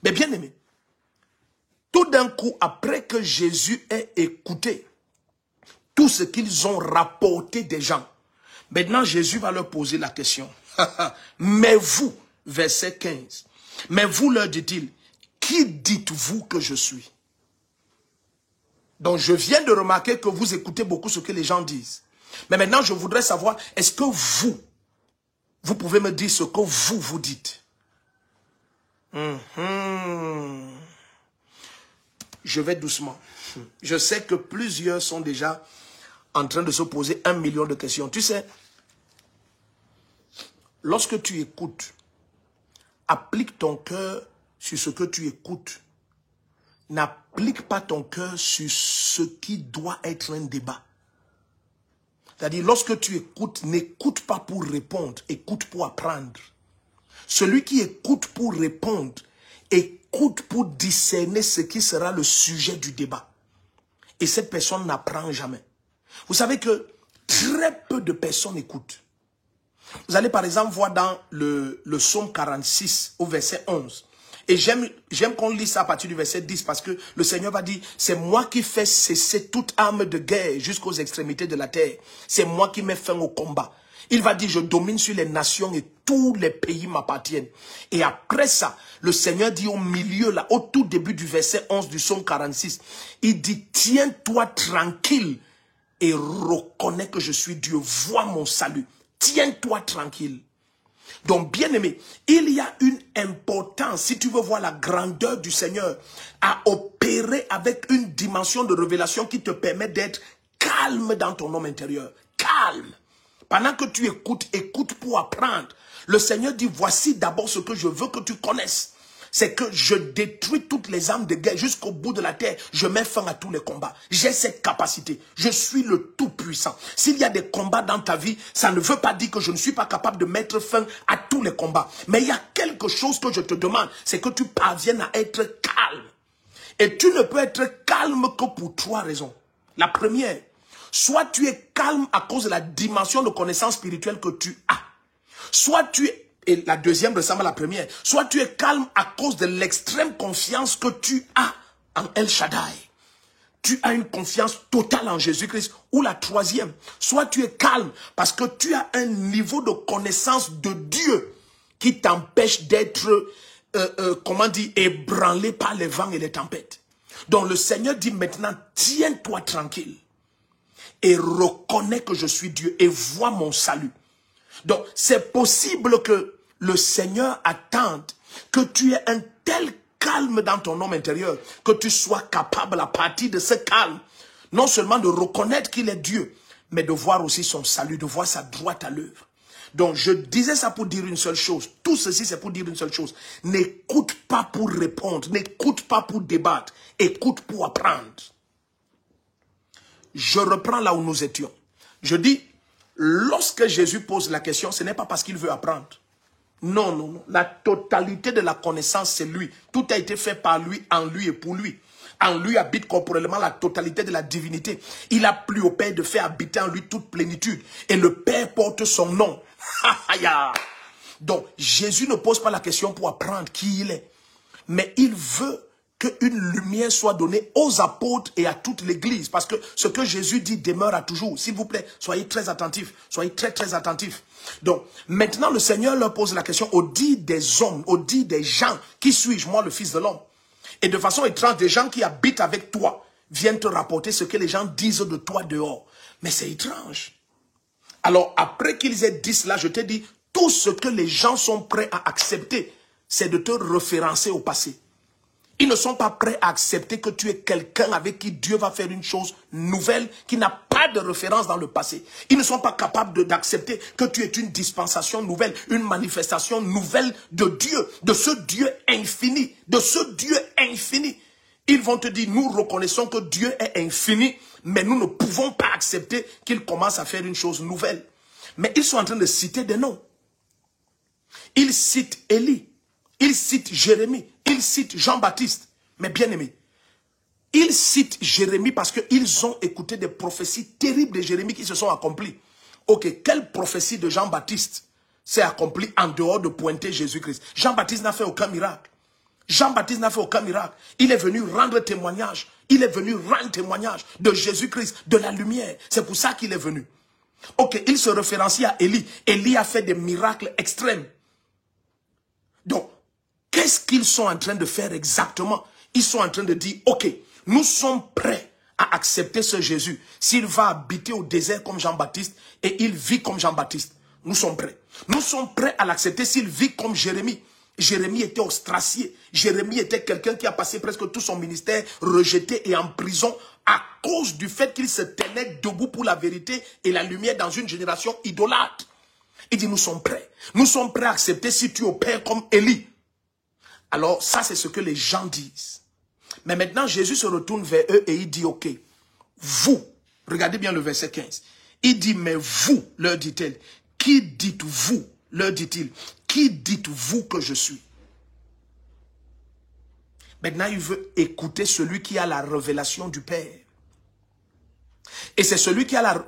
Mais bien aimé, tout d'un coup, après que Jésus ait écouté tout ce qu'ils ont rapporté des gens, maintenant Jésus va leur poser la question. Mais vous, verset 15, mais vous, leur dit-il, qui dites-vous que je suis? Donc je viens de remarquer que vous écoutez beaucoup ce que les gens disent. Mais maintenant je voudrais savoir, est-ce que vous pouvez me dire ce que vous dites? Je vais doucement. Je sais que plusieurs sont déjà en train de se poser 1 million de questions. Tu sais, lorsque tu écoutes, applique ton cœur sur ce que tu écoutes. N'applique pas ton cœur sur ce qui doit être un débat. C'est-à-dire, lorsque tu écoutes, n'écoute pas pour répondre, écoute pour apprendre. Celui qui écoute pour répondre, écoute pour discerner ce qui sera le sujet du débat. Et cette personne n'apprend jamais. Vous savez que très peu de personnes écoutent. Vous allez par exemple voir dans le psaume 46 au verset 11. Et j'aime qu'on lise ça à partir du verset 10 parce que le Seigneur va dire, c'est moi qui fais cesser toute arme de guerre jusqu'aux extrémités de la terre. C'est moi qui mets fin au combat. Il va dire, je domine sur les nations et tous les pays m'appartiennent. Et après ça, le Seigneur dit au milieu, là, au tout début du verset 11 du psaume 46, il dit, tiens-toi tranquille et reconnais que je suis Dieu. Vois mon salut. Tiens-toi tranquille. Donc, bien-aimé, il y a une importance, si tu veux voir la grandeur du Seigneur, à opérer avec une dimension de révélation qui te permet d'être calme dans ton homme intérieur. Calme. Pendant que tu écoutes, écoute pour apprendre. Le Seigneur dit, voici d'abord ce que je veux que tu connaisses. C'est que je détruis toutes les armes de guerre jusqu'au bout de la terre. Je mets fin à tous les combats. J'ai cette capacité. Je suis le Tout-Puissant. S'il y a des combats dans ta vie, ça ne veut pas dire que je ne suis pas capable de mettre fin à tous les combats. Mais il y a quelque chose que je te demande, c'est que tu parviennes à être calme. Et tu ne peux être calme que pour 3 raisons. La première, soit tu es calme à cause de la dimension de connaissance spirituelle que tu as. Soit tu es, et la deuxième ressemble à la première, soit tu es calme à cause de l'extrême confiance que tu as en El Shaddai. Tu as une confiance totale en Jésus-Christ. Ou la troisième, soit tu es calme parce que tu as un niveau de connaissance de Dieu qui t'empêche d'être, comment dire, ébranlé par les vents et les tempêtes. Donc le Seigneur dit maintenant, tiens-toi tranquille et reconnais que je suis Dieu et vois mon salut. Donc, c'est possible que le Seigneur attende que tu aies un tel calme dans ton homme intérieur, que tu sois capable à partir de ce calme, non seulement de reconnaître qu'il est Dieu, mais de voir aussi son salut, de voir sa droite à l'œuvre. Donc, je disais ça pour dire une seule chose. Tout ceci, c'est pour dire une seule chose. N'écoute pas pour répondre, n'écoute pas pour débattre, écoute pour apprendre. Je reprends là où nous étions. Je dis, lorsque Jésus pose la question, ce n'est pas parce qu'il veut apprendre. Non, non, non. La totalité de la connaissance, c'est lui. Tout a été fait par lui, en lui et pour lui. En lui habite corporellement la totalité de la divinité. Il a plu au Père de faire habiter en lui toute plénitude. Et le Père porte son nom. Donc, Jésus ne pose pas la question pour apprendre qui il est. Mais il veut qu'une lumière soit donnée aux apôtres et à toute l'église. Parce que ce que Jésus dit demeure à toujours. S'il vous plaît, soyez très attentifs. Soyez très, très attentifs. Donc, maintenant, le Seigneur leur pose la question au dit des hommes, au dit des gens. Qui suis-je, moi, le Fils de l'homme? Et de façon étrange, des gens qui habitent avec toi viennent te rapporter ce que les gens disent de toi dehors. Mais c'est étrange. Alors, après qu'ils aient dit cela, je te dis, tout ce que les gens sont prêts à accepter, c'est de te référencer au passé. Ils ne sont pas prêts à accepter que tu es quelqu'un avec qui Dieu va faire une chose nouvelle qui n'a pas de référence dans le passé. Ils ne sont pas capables d'accepter que tu es une dispensation nouvelle, une manifestation nouvelle de Dieu, de ce Dieu infini, de ce Dieu infini. Ils vont te dire, nous reconnaissons que Dieu est infini, mais nous ne pouvons pas accepter qu'il commence à faire une chose nouvelle. Mais ils sont en train de citer des noms. Ils citent Élie. Il cite Jérémie, il cite Jean-Baptiste. Mais bien aimé, il cite Jérémie parce qu'ils ont écouté des prophéties terribles de Jérémie qui se sont accomplies. Ok, quelle prophétie de Jean-Baptiste s'est accomplie en dehors de pointer Jésus-Christ? Jean-Baptiste n'a fait aucun miracle. Jean-Baptiste n'a fait aucun miracle. Il est venu rendre témoignage. Il est venu rendre témoignage de Jésus-Christ, de la lumière. C'est pour ça qu'il est venu. Ok, il se référencie à Élie. Élie a fait des miracles extrêmes. Donc, qu'est-ce qu'ils sont en train de faire exactement? Ils sont en train de dire, ok, nous sommes prêts à accepter ce Jésus. S'il va habiter au désert comme Jean-Baptiste et il vit comme Jean-Baptiste, nous sommes prêts. Nous sommes prêts à l'accepter s'il vit comme Jérémie. Jérémie était ostracié. Jérémie était quelqu'un qui a passé presque tout son ministère rejeté et en prison à cause du fait qu'il se tenait debout pour la vérité et la lumière dans une génération idolâtre. Il dit, nous sommes prêts. Nous sommes prêts à accepter si tu opères comme Élie. Alors, ça, c'est ce que les gens disent. Mais maintenant, Jésus se retourne vers eux et il dit, ok, vous, regardez bien le verset 15. Il dit, mais vous, leur dit-elle, qui dites-vous, leur dit-il, qui dites-vous que je suis? Maintenant, il veut écouter celui qui a la révélation du Père. Et c'est celui qui a la...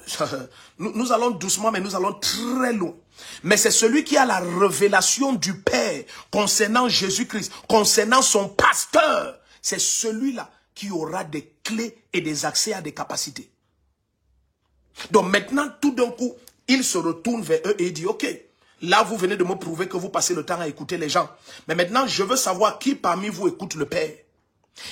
Nous allons doucement, mais nous allons très loin. Mais c'est celui qui a la révélation du Père concernant Jésus-Christ, concernant son pasteur. C'est celui-là qui aura des clés et des accès à des capacités. Donc maintenant, tout d'un coup, il se retourne vers eux et il dit, ok, là vous venez de me prouver que vous passez le temps à écouter les gens. Mais maintenant, je veux savoir qui parmi vous écoute le Père.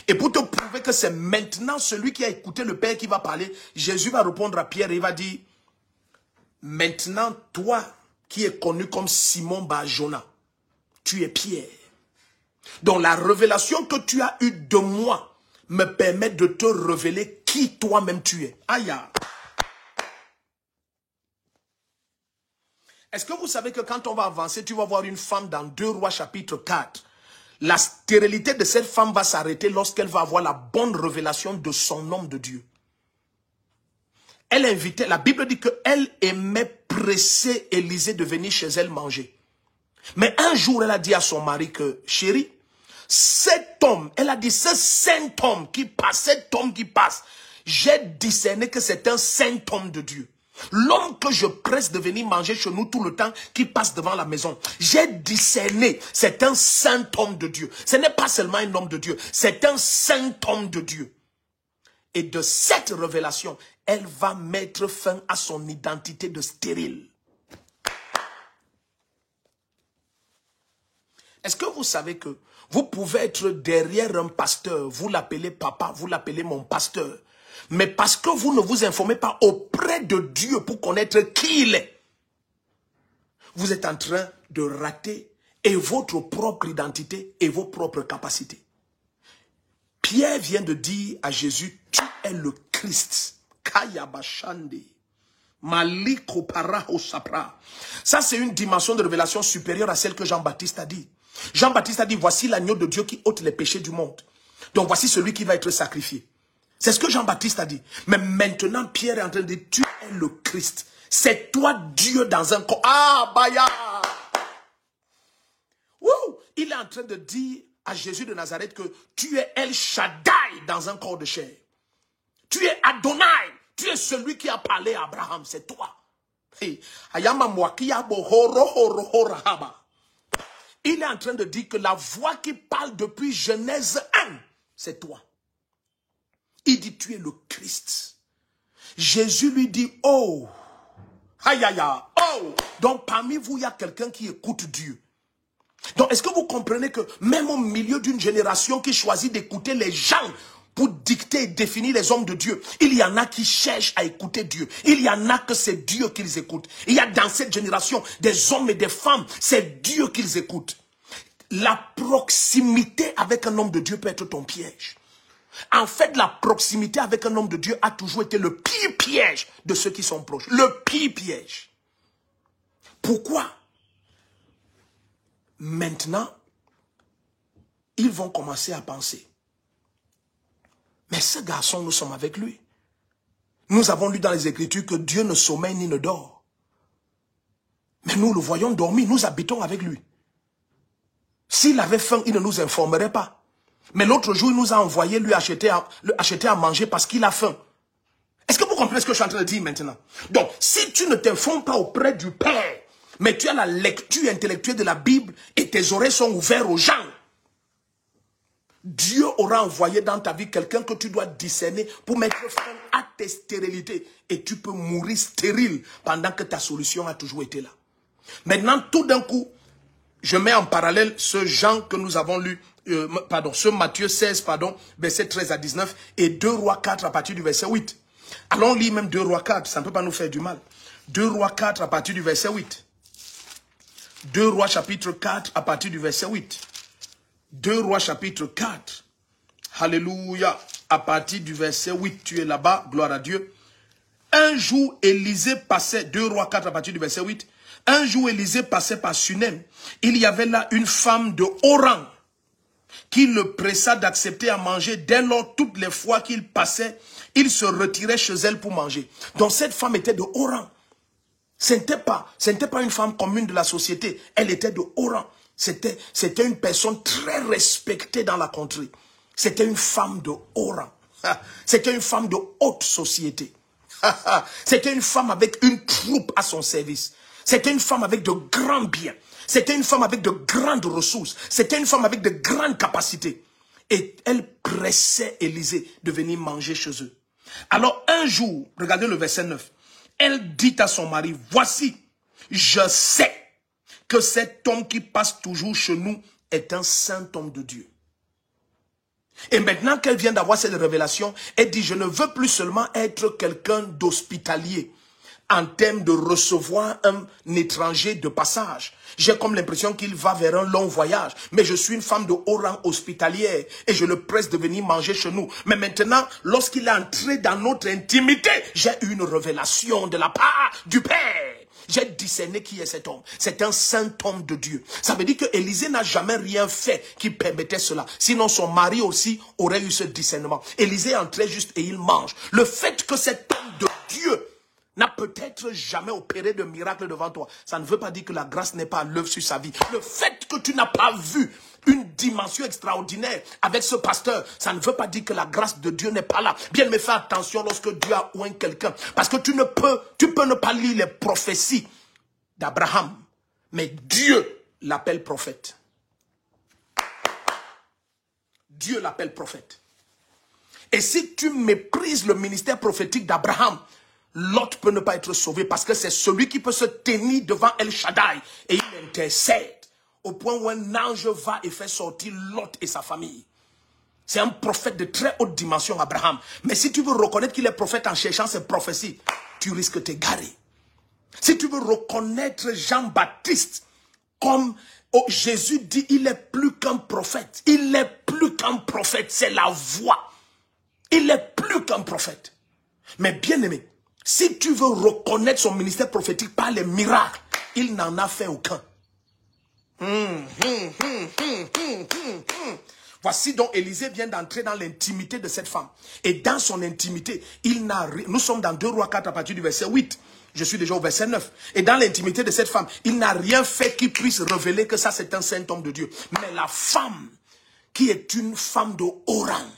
Et pour te prouver que c'est maintenant celui qui a écouté le Père qui va parler, Jésus va répondre à Pierre et il va dire, maintenant toi qui es connu comme Simon Bar-Jona, tu es Pierre. Donc la révélation que tu as eue de moi me permet de te révéler qui toi-même tu es. Aïe. Est-ce que vous savez que quand on va avancer, tu vas voir une femme dans 2 Rois chapitre 4. La stérilité de cette femme va s'arrêter lorsqu'elle va avoir la bonne révélation de son homme de Dieu. Elle invitait, la Bible dit qu'elle aimait presser Élisée de venir chez elle manger. Mais un jour, elle a dit à son mari que, chérie, cet homme, elle a dit, ce saint homme qui passe, j'ai discerné que c'est un saint homme de Dieu. L'homme que je presse de venir manger chez nous tout le temps, qui passe devant la maison, j'ai discerné, c'est un saint homme de Dieu. Ce n'est pas seulement un homme de Dieu, c'est un saint homme de Dieu. Et de cette révélation, elle va mettre fin à son identité de stérile. Est-ce que vous savez que vous pouvez être derrière un pasteur, vous l'appelez papa, vous l'appelez mon pasteur, mais parce que vous ne vous informez pas auprès de Dieu pour connaître qui il est, vous êtes en train de rater et votre propre identité et vos propres capacités. Pierre vient de dire à Jésus, tu es le Christ. Ça, c'est une dimension de révélation supérieure à celle que Jean-Baptiste a dit. Jean-Baptiste a dit, voici l'agneau de Dieu qui ôte les péchés du monde. Donc voici celui qui va être sacrifié. C'est ce que Jean-Baptiste a dit. Mais maintenant, Pierre est en train de dire, tu es le Christ. C'est toi Dieu dans un corps. Ah, Baya! Wouh! Il est en train de dire à Jésus de Nazareth que tu es El Shaddai dans un corps de chair. Tu es Adonai. Tu es celui qui a parlé à Abraham. C'est toi. Il est en train de dire que la voix qui parle depuis Genèse 1, c'est toi. Il dit, tu es le Christ. Jésus lui dit, oh, aïe, aïe, aïe, oh. Donc parmi vous, il y a quelqu'un qui écoute Dieu. Donc est-ce que vous comprenez que même au milieu d'une génération qui choisit d'écouter les gens pour dicter et définir les hommes de Dieu, il y en a qui cherchent à écouter Dieu. Il y en a que c'est Dieu qu'ils écoutent. Il y a dans cette génération des hommes et des femmes, c'est Dieu qu'ils écoutent. La proximité avec un homme de Dieu peut être ton piège. En fait, la proximité avec un homme de Dieu a toujours été le pire piège de ceux qui sont proches. Le pire piège. Pourquoi? Maintenant, ils vont commencer à penser. Mais ce garçon, nous sommes avec lui. Nous avons lu dans les Écritures que Dieu ne sommeille ni ne dort. Mais nous le voyons dormir, nous habitons avec lui. S'il avait faim, il ne nous informerait pas. Mais l'autre jour, il nous a envoyé lui acheter à manger parce qu'il a faim. Est-ce que vous comprenez ce que je suis en train de dire maintenant? Donc, si tu ne t'informes pas auprès du Père, mais tu as la lecture intellectuelle de la Bible et tes oreilles sont ouvertes aux gens, Dieu aura envoyé dans ta vie quelqu'un que tu dois discerner pour mettre fin à tes stérilités. Et tu peux mourir stérile pendant que ta solution a toujours été là. Maintenant, tout d'un coup, je mets en parallèle ce Jean que nous avons lu, ce Matthieu 16, verset 13 à 19, et 2 Rois 4 à partir du verset 8. Allons lire même 2 Rois 4, ça ne peut pas nous faire du mal. 2 Rois 4 à partir du verset 8. 2 Rois chapitre 4 à partir du verset 8. 2 Rois chapitre 4. Alléluia. À partir du verset 8, tu es là-bas, gloire à Dieu. Un jour, Élisée passait, 2 Rois 4 à partir du verset 8. Un jour, Élisée passait par Sunem. Il y avait là une femme de haut rang qui le pressa d'accepter à manger. Dès lors, toutes les fois qu'il passait, il se retirait chez elle pour manger. Donc cette femme était de haut rang. Ce n'était pas une femme commune de la société. Elle était de haut rang. C'était une personne très respectée dans la contrée. C'était une femme de haut rang. C'était une femme de haute société. C'était une femme avec une troupe à son service. C'était une femme avec de grands biens. C'était une femme avec de grandes ressources. C'était une femme avec de grandes capacités. Et elle pressait Élisée de venir manger chez eux. Alors un jour, regardez le verset 9. Elle dit à son mari, voici, je sais que cet homme qui passe toujours chez nous est un saint homme de Dieu. Et maintenant qu'elle vient d'avoir cette révélation, elle dit, je ne veux plus seulement être quelqu'un d'hospitalier en termes de recevoir un étranger de passage. J'ai comme l'impression qu'il va vers un long voyage. Mais je suis une femme de haut rang hospitalière et je le presse de venir manger chez nous. Mais maintenant, lorsqu'il est entré dans notre intimité, j'ai eu une révélation de la part du Père. J'ai discerné qui est cet homme. C'est un saint homme de Dieu. Ça veut dire que Élisée n'a jamais rien fait qui permettait cela. Sinon, son mari aussi aurait eu ce discernement. Élisée entrait juste et il mange. Le fait que cet homme de Dieu n'a peut-être jamais opéré de miracle devant toi, ça ne veut pas dire que la grâce n'est pas à l'œuvre sur sa vie. Le fait que tu n'as pas vu une dimension extraordinaire avec ce pasteur, ça ne veut pas dire que la grâce de Dieu n'est pas là. Bien, mais fais attention lorsque Dieu a oint quelqu'un. Parce que tu peux ne pas lire les prophéties d'Abraham, mais Dieu l'appelle prophète. Dieu l'appelle prophète. Et si tu méprises le ministère prophétique d'Abraham, Lot peut ne pas être sauvé parce que c'est celui qui peut se tenir devant El Shaddai et il intercède au point où un ange va et fait sortir Lot et sa famille. C'est un prophète de très haute dimension, Abraham. Mais si tu veux reconnaître qu'il est prophète en cherchant ses prophéties, tu risques de t'égarer. Si tu veux reconnaître Jean-Baptiste comme Jésus dit, il est plus qu'un prophète. Il est plus qu'un prophète, c'est la voix. Il est plus qu'un prophète. Mais bien aimé, si tu veux reconnaître son ministère prophétique par les miracles, il n'en a fait aucun. Voici donc Élisée vient d'entrer dans l'intimité de cette femme. Et dans son intimité, nous sommes dans 2 Rois 4 à partir du verset 8. Je suis déjà au verset 9. Et dans l'intimité de cette femme, il n'a rien fait qui puisse révéler que ça c'est un saint homme de Dieu. Mais la femme, qui est une femme de haut rang,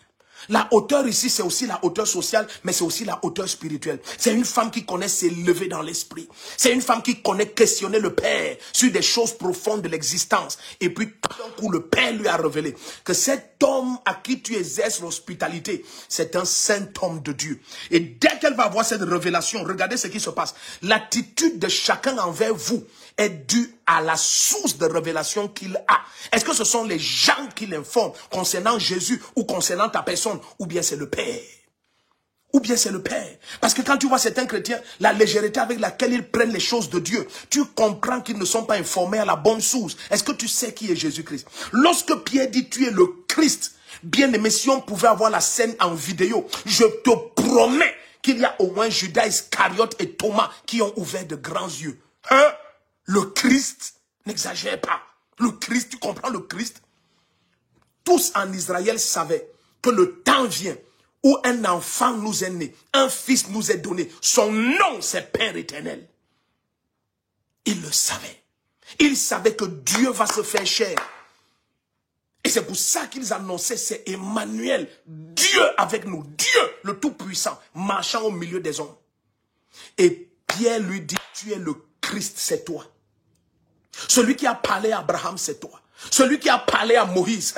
la hauteur ici, c'est aussi la hauteur sociale, mais c'est aussi la hauteur spirituelle. C'est une femme qui connaît s'élever dans l'esprit. C'est une femme qui connaît questionner le Père sur des choses profondes de l'existence. Et puis, tout d'un coup, le Père lui a révélé que cet homme à qui tu exerces l'hospitalité, c'est un saint homme de Dieu. Et dès qu'elle va avoir cette révélation, regardez ce qui se passe. L'attitude de chacun envers vous est due à la source de révélation qu'il a. Est-ce que ce sont les gens qui l'informent concernant Jésus ou concernant ta personne, ou bien c'est le Père? Ou bien c'est le Père. Parce que quand tu vois certains chrétiens, la légèreté avec laquelle ils prennent les choses de Dieu, tu comprends qu'ils ne sont pas informés à la bonne source. Est-ce que tu sais qui est Jésus-Christ? Lorsque Pierre dit tu es le Christ, bien aimé, si on pouvait avoir la scène en vidéo, je te promets qu'il y a au moins Judas Iscariote et Thomas qui ont ouvert de grands yeux. Hein? Le Christ, n'exagère pas. Le Christ, tu comprends le Christ? Tous en Israël savaient que le temps vient où un enfant nous est né, un fils nous est donné. Son nom, c'est Père éternel. Ils le savaient. Ils savaient que Dieu va se faire chair. Et c'est pour ça qu'ils annonçaient, c'est Emmanuel, Dieu avec nous, Dieu le Tout-Puissant, marchant au milieu des hommes. Et Pierre lui dit, tu es le Christ, c'est toi. Celui qui a parlé à Abraham, c'est toi. Celui qui a parlé à Moïse,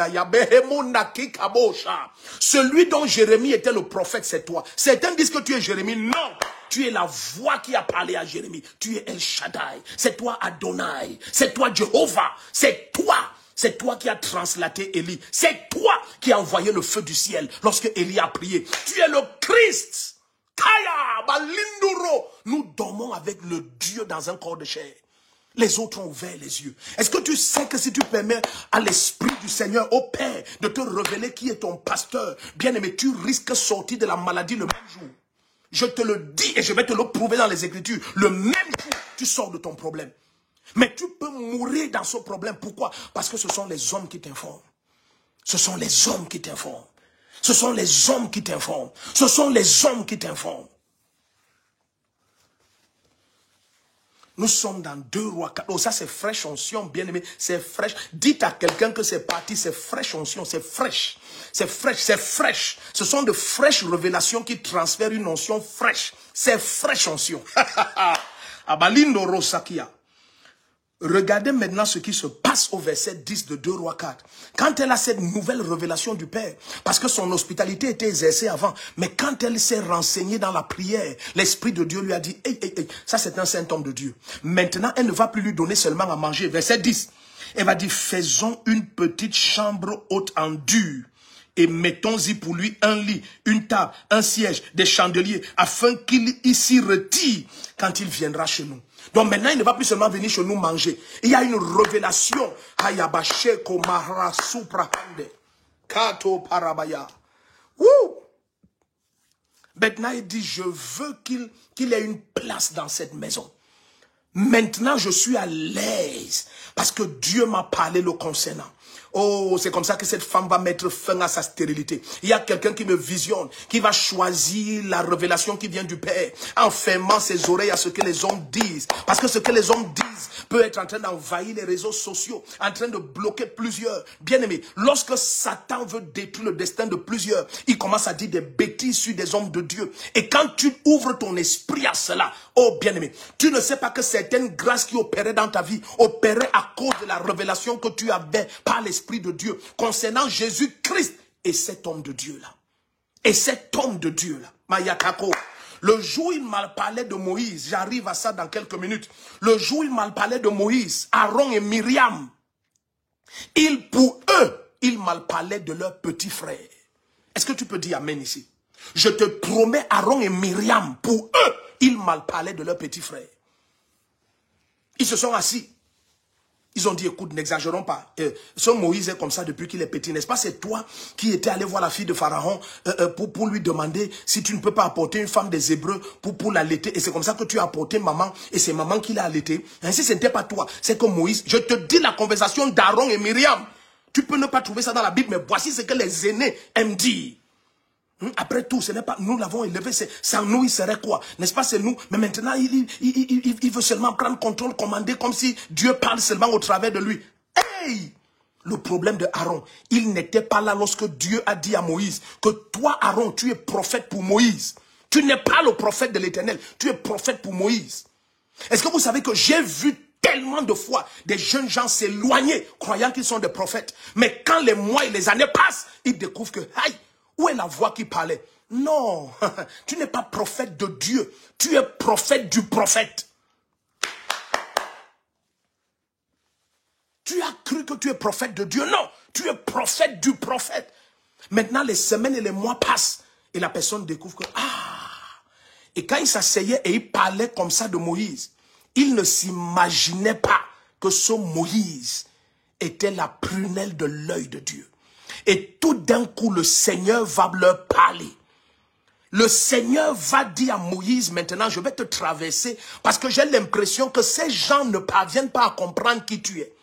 celui dont Jérémie était le prophète, c'est toi. Certains disent que tu es Jérémie. Non, tu es la voix qui a parlé à Jérémie. Tu es El Shaddai. C'est toi Adonai. C'est toi Jéhovah. C'est toi qui as translaté Élie. C'est toi qui as envoyé le feu du ciel lorsque Élie a prié. Tu es le Christ. Kaya, Balinduro. Nous dormons avec le Dieu dans un corps de chair. Les autres ont ouvert les yeux. Est-ce que tu sais que si tu permets à l'Esprit du Seigneur, au Père, de te révéler qui est ton pasteur, bien aimé, tu risques de sortir de la maladie le même jour. Je te le dis et je vais te le prouver dans les Écritures. Le même jour, tu sors de ton problème. Mais tu peux mourir dans ce problème. Pourquoi? Parce que ce sont les hommes qui t'informent. Ce sont les hommes qui t'informent. Ce sont les hommes qui t'informent. Ce sont les hommes qui t'informent. Nous sommes dans 2 Rois 4. Oh, ça c'est fraîche onction, bien aimé. C'est fraîche. Dites à quelqu'un que c'est parti, c'est fraîche onction, c'est fraîche. C'est fraîche, c'est fraîche. Ce sont de fraîches révélations qui transfèrent une onction fraîche. C'est fraîche onction. Abalindo Rosakia. Regardez maintenant ce qui se passe au verset 10 de 2 Rois 4. Quand elle a cette nouvelle révélation du Père, parce que son hospitalité était exercée avant, mais quand elle s'est renseignée dans la prière, l'Esprit de Dieu lui a dit, hey, ça c'est un saint homme de Dieu. Maintenant, elle ne va plus lui donner seulement à manger. Verset 10, elle va dire, faisons une petite chambre haute en dur. Et mettons-y pour lui un lit, une table, un siège, des chandeliers, afin qu'il s'y retire quand il viendra chez nous. Donc maintenant, il ne va plus seulement venir chez nous manger. Il y a une révélation. Maintenant, il dit, je veux qu'il ait une place dans cette maison. Maintenant, je suis à l'aise parce que Dieu m'a parlé le concernant. Oh, c'est comme ça que cette femme va mettre fin à sa stérilité. Il y a quelqu'un qui me visionne, qui va choisir la révélation qui vient du Père, en fermant ses oreilles à ce que les hommes disent. Parce que ce que les hommes disent peut être en train d'envahir les réseaux sociaux, en train de bloquer plusieurs. Bien aimé, lorsque Satan veut détruire le destin de plusieurs, il commence à dire des bêtises sur des hommes de Dieu. Et quand tu ouvres ton esprit à cela, oh bien aimé, tu ne sais pas que certaines grâces qui opéraient dans ta vie, opéraient à cause de la révélation que tu avais par l'Esprit de Dieu concernant Jésus-Christ et cet homme de Dieu-là. Et cet homme de Dieu-là, Mayakako. Le jour où il m'a parlé de Moïse, j'arrive à ça dans quelques minutes. Le jour où il m'a parlé de Moïse, Aaron et Myriam, pour eux, il m'a parlé de leur petit frère. Est-ce que tu peux dire amen ici? Je te promets, Aaron et Myriam, pour eux, il m'a parlé de leur petit frère. Ils se sont assis. Ils ont dit, écoute, n'exagérons pas. Ce Moïse est comme ça depuis qu'il est petit, n'est-ce pas? C'est toi qui étais allé voir la fille de Pharaon pour lui demander si tu ne peux pas apporter une femme des Hébreux pour l'allaiter. Et c'est comme ça que tu as apporté maman, et c'est maman qui l'a allaité. Ainsi, ce n'était pas toi, c'est que Moïse. Je te dis la conversation d'Aaron et Myriam. Tu peux ne pas trouver ça dans la Bible, mais voici ce que les aînés aiment dire. Après tout, ce n'est pas nous l'avons élevé, sans nous il serait quoi? N'est-ce pas, c'est nous? Mais maintenant, il veut seulement prendre contrôle, commander, comme si Dieu parle seulement au travers de lui. Hey! Le problème de Aaron, il n'était pas là lorsque Dieu a dit à Moïse que toi, Aaron, tu es prophète pour Moïse. Tu n'es pas le prophète de l'Éternel, tu es prophète pour Moïse. Est-ce que vous savez que j'ai vu tellement de fois des jeunes gens s'éloigner, croyant qu'ils sont des prophètes. Mais quand les mois et les années passent, ils découvrent que, aïe, où est la voix qui parlait? Non, tu n'es pas prophète de Dieu. Tu es prophète du prophète. Tu as cru que tu es prophète de Dieu. Non, tu es prophète du prophète. Maintenant, les semaines et les mois passent. Et la personne découvre que, Et quand il s'asseyait et il parlait comme ça de Moïse, il ne s'imaginait pas que ce Moïse était la prunelle de l'œil de Dieu. Et tout d'un coup, le Seigneur va leur parler. Le Seigneur va dire à Moïse, maintenant, je vais te traverser, parce que j'ai l'impression que ces gens ne parviennent pas à comprendre qui tu es.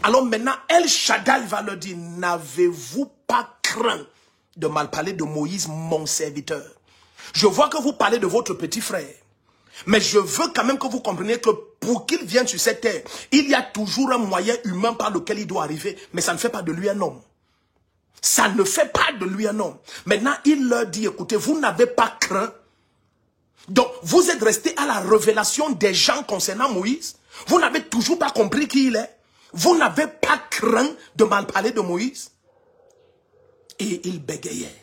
Alors maintenant, El Shaddai va leur dire, n'avez-vous pas craint de mal parler de Moïse, mon serviteur? Je vois que vous parlez de votre petit frère. Mais je veux quand même que vous compreniez que pour qu'il vienne sur cette terre, il y a toujours un moyen humain par lequel il doit arriver, mais ça ne fait pas de lui un homme. Ça ne fait pas de lui un homme. Maintenant, il leur dit, écoutez, vous n'avez pas craint. Donc, vous êtes restés à la révélation des gens concernant Moïse. Vous n'avez toujours pas compris qui il est. Vous n'avez pas craint de mal parler de Moïse. Et il bégayait.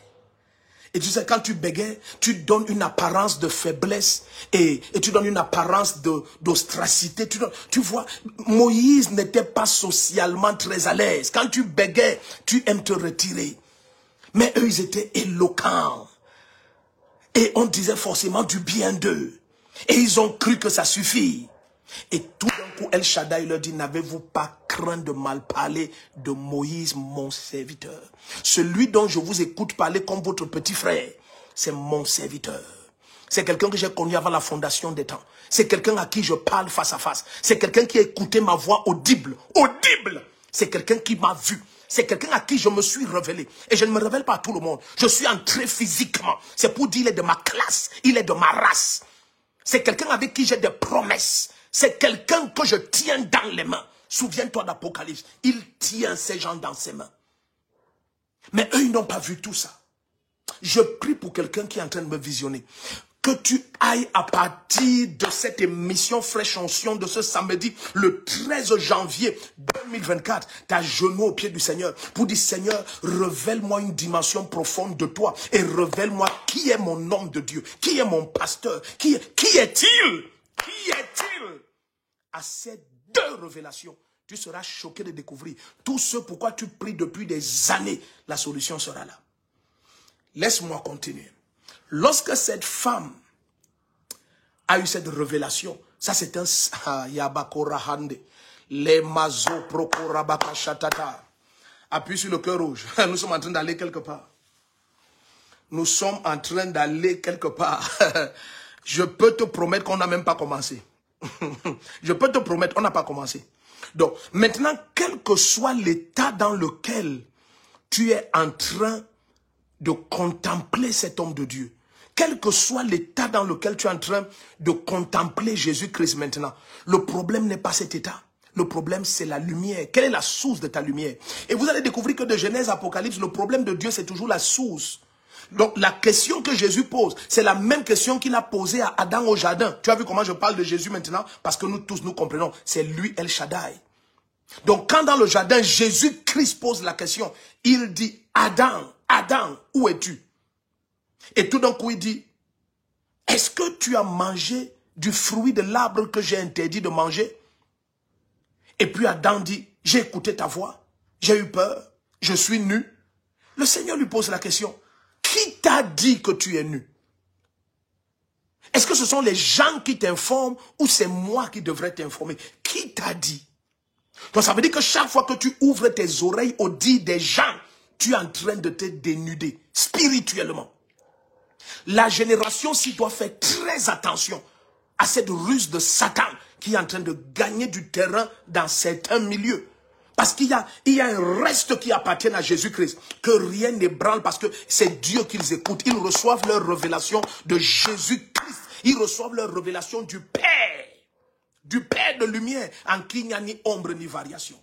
Et tu sais, quand tu bégayes, tu donnes une apparence de faiblesse et tu donnes une apparence d'ostracité. Tu vois, Moïse n'était pas socialement très à l'aise. Quand tu bégayes, tu aimes te retirer. Mais eux, ils étaient éloquents. Et on disait forcément du bien d'eux. Et ils ont cru que ça suffit. Et tout d'un coup, El Shaddai leur dit, n'avez-vous pas craint de mal parler de Moïse, mon serviteur? Celui dont je vous écoute parler comme votre petit frère, c'est mon serviteur. C'est quelqu'un que j'ai connu avant la fondation des temps. C'est quelqu'un à qui je parle face à face. C'est quelqu'un qui a écouté ma voix audible. Audible! C'est quelqu'un qui m'a vu. C'est quelqu'un à qui je me suis révélé. Et je ne me révèle pas à tout le monde. Je suis entré physiquement. C'est pour dire il est de ma classe. Il est de ma race. C'est quelqu'un avec qui j'ai des promesses. C'est quelqu'un que je tiens dans les mains. Souviens-toi d'Apocalypse. Il tient ces gens dans ses mains. Mais eux, ils n'ont pas vu tout ça. Je prie pour quelqu'un qui est en train de me visionner. Que tu ailles à partir de cette émission Fraîche Onction de ce samedi, le 13 janvier 2024, t'as genoux au pied du Seigneur pour dire, Seigneur, révèle-moi une dimension profonde de toi et révèle-moi qui est mon homme de Dieu, qui est mon pasteur, qui est-il? Qui est-il? À ces deux révélations, tu seras choqué de découvrir tout ce pourquoi tu pries depuis des années. La solution sera là. Laisse-moi continuer. Lorsque cette femme a eu cette révélation, ça c'est un yabakorahande, les mazo prokorabaka shatata. Appuie sur le cœur rouge. Nous sommes en train d'aller quelque part. Nous sommes en train d'aller quelque part. Je peux te promettre qu'on n'a même pas commencé. Je peux te promettre qu'on n'a pas commencé. Donc, maintenant, quel que soit l'état dans lequel tu es en train de contempler cet homme de Dieu, quel que soit l'état dans lequel tu es en train de contempler Jésus-Christ maintenant, le problème n'est pas cet état. Le problème, c'est la lumière. Quelle est la source de ta lumière? Et vous allez découvrir que de Genèse à Apocalypse, le problème de Dieu, c'est toujours la source. Donc, la question que Jésus pose, c'est la même question qu'il a posée à Adam au jardin. Tu as vu comment je parle de Jésus maintenant? Parce que nous tous, nous comprenons. C'est lui, El Shaddai. Donc, quand dans le jardin, Jésus-Christ pose la question, il dit, Adam, Adam, où es-tu? Et tout d'un coup, il dit, est-ce que tu as mangé du fruit de l'arbre que j'ai interdit de manger? Et puis Adam dit, j'ai écouté ta voix, j'ai eu peur, je suis nu. Le Seigneur lui pose la question, qui t'a dit que tu es nu? Est-ce que ce sont les gens qui t'informent ou c'est moi qui devrais t'informer? Qui t'a dit? Donc ça veut dire que chaque fois que tu ouvres tes oreilles au dit des gens, tu es en train de te dénuder spirituellement. La génération-ci doit faire très attention à cette ruse de Satan qui est en train de gagner du terrain dans certains milieux. Parce qu'il y a un reste qui appartient à Jésus-Christ, que rien n'ébranle parce que c'est Dieu qu'ils écoutent. Ils reçoivent leur révélation de Jésus-Christ. Ils reçoivent leur révélation du Père de lumière, en qui il n'y a ni ombre ni variation.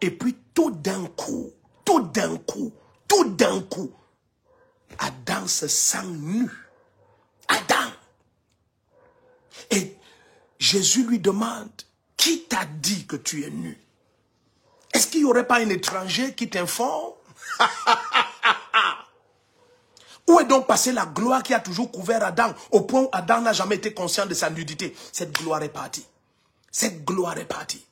Et puis tout d'un coup, Adam se sent nu. Adam. Et Jésus lui demande, qui t'a dit que tu es nu? Est-ce qu'il n'y aurait pas un étranger qui t'informe? Où est donc passée la gloire qui a toujours couvert Adam, au point où Adam n'a jamais été conscient de sa nudité? Cette gloire est partie. Cette gloire est partie.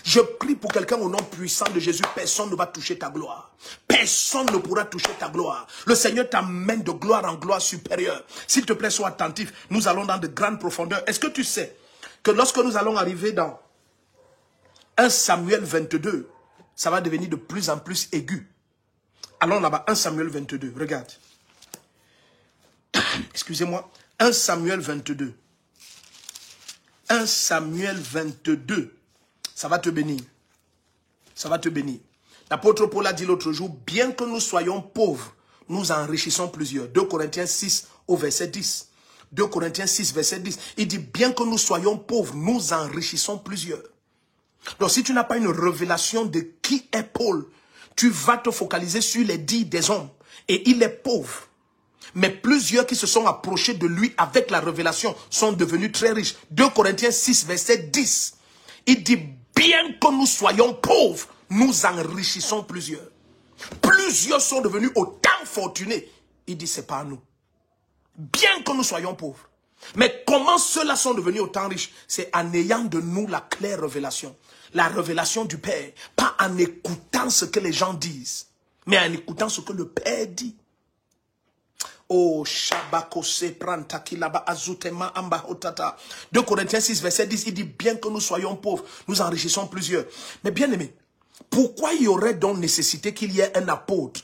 Je prie pour quelqu'un au nom puissant de Jésus. Personne ne va toucher ta gloire. Personne ne pourra toucher ta gloire. Le Seigneur t'amène de gloire en gloire supérieure. S'il te plaît, sois attentif. Nous allons dans de grandes profondeurs. Est-ce que tu sais que lorsque nous allons arriver dans 1 Samuel 22, ça va devenir de plus en plus aigu. Allons là-bas, 1 Samuel 22, regarde. Excusez-moi, 1 Samuel 22. 1 Samuel 22. Ça va te bénir. Ça va te bénir. L'apôtre Paul a dit l'autre jour, bien que nous soyons pauvres, nous enrichissons plusieurs. 2 Corinthiens 6 au verset 10. 2 Corinthiens 6 verset 10. Il dit, bien que nous soyons pauvres, nous enrichissons plusieurs. Donc si tu n'as pas une révélation de qui est Paul, tu vas te focaliser sur les dits des hommes. Et il est pauvre. Mais plusieurs qui se sont approchés de lui avec la révélation sont devenus très riches. 2 Corinthiens 6 verset 10. Il dit, bien que nous soyons pauvres, nous enrichissons plusieurs. Plusieurs sont devenus autant fortunés. Il dit, c'est pas nous. Bien que nous soyons pauvres. Mais comment ceux-là sont devenus autant riches? C'est en ayant de nous la claire révélation. La révélation du Père. Pas en écoutant ce que les gens disent, mais en écoutant ce que le Père dit. Oh, Shabakose Prantakilaba Azutema Amba Otata. 2 Corinthiens 6, verset 10, il dit, bien que nous soyons pauvres, nous enrichissons plusieurs. Mais bien aimé, pourquoi il y aurait donc nécessité qu'il y ait un apôtre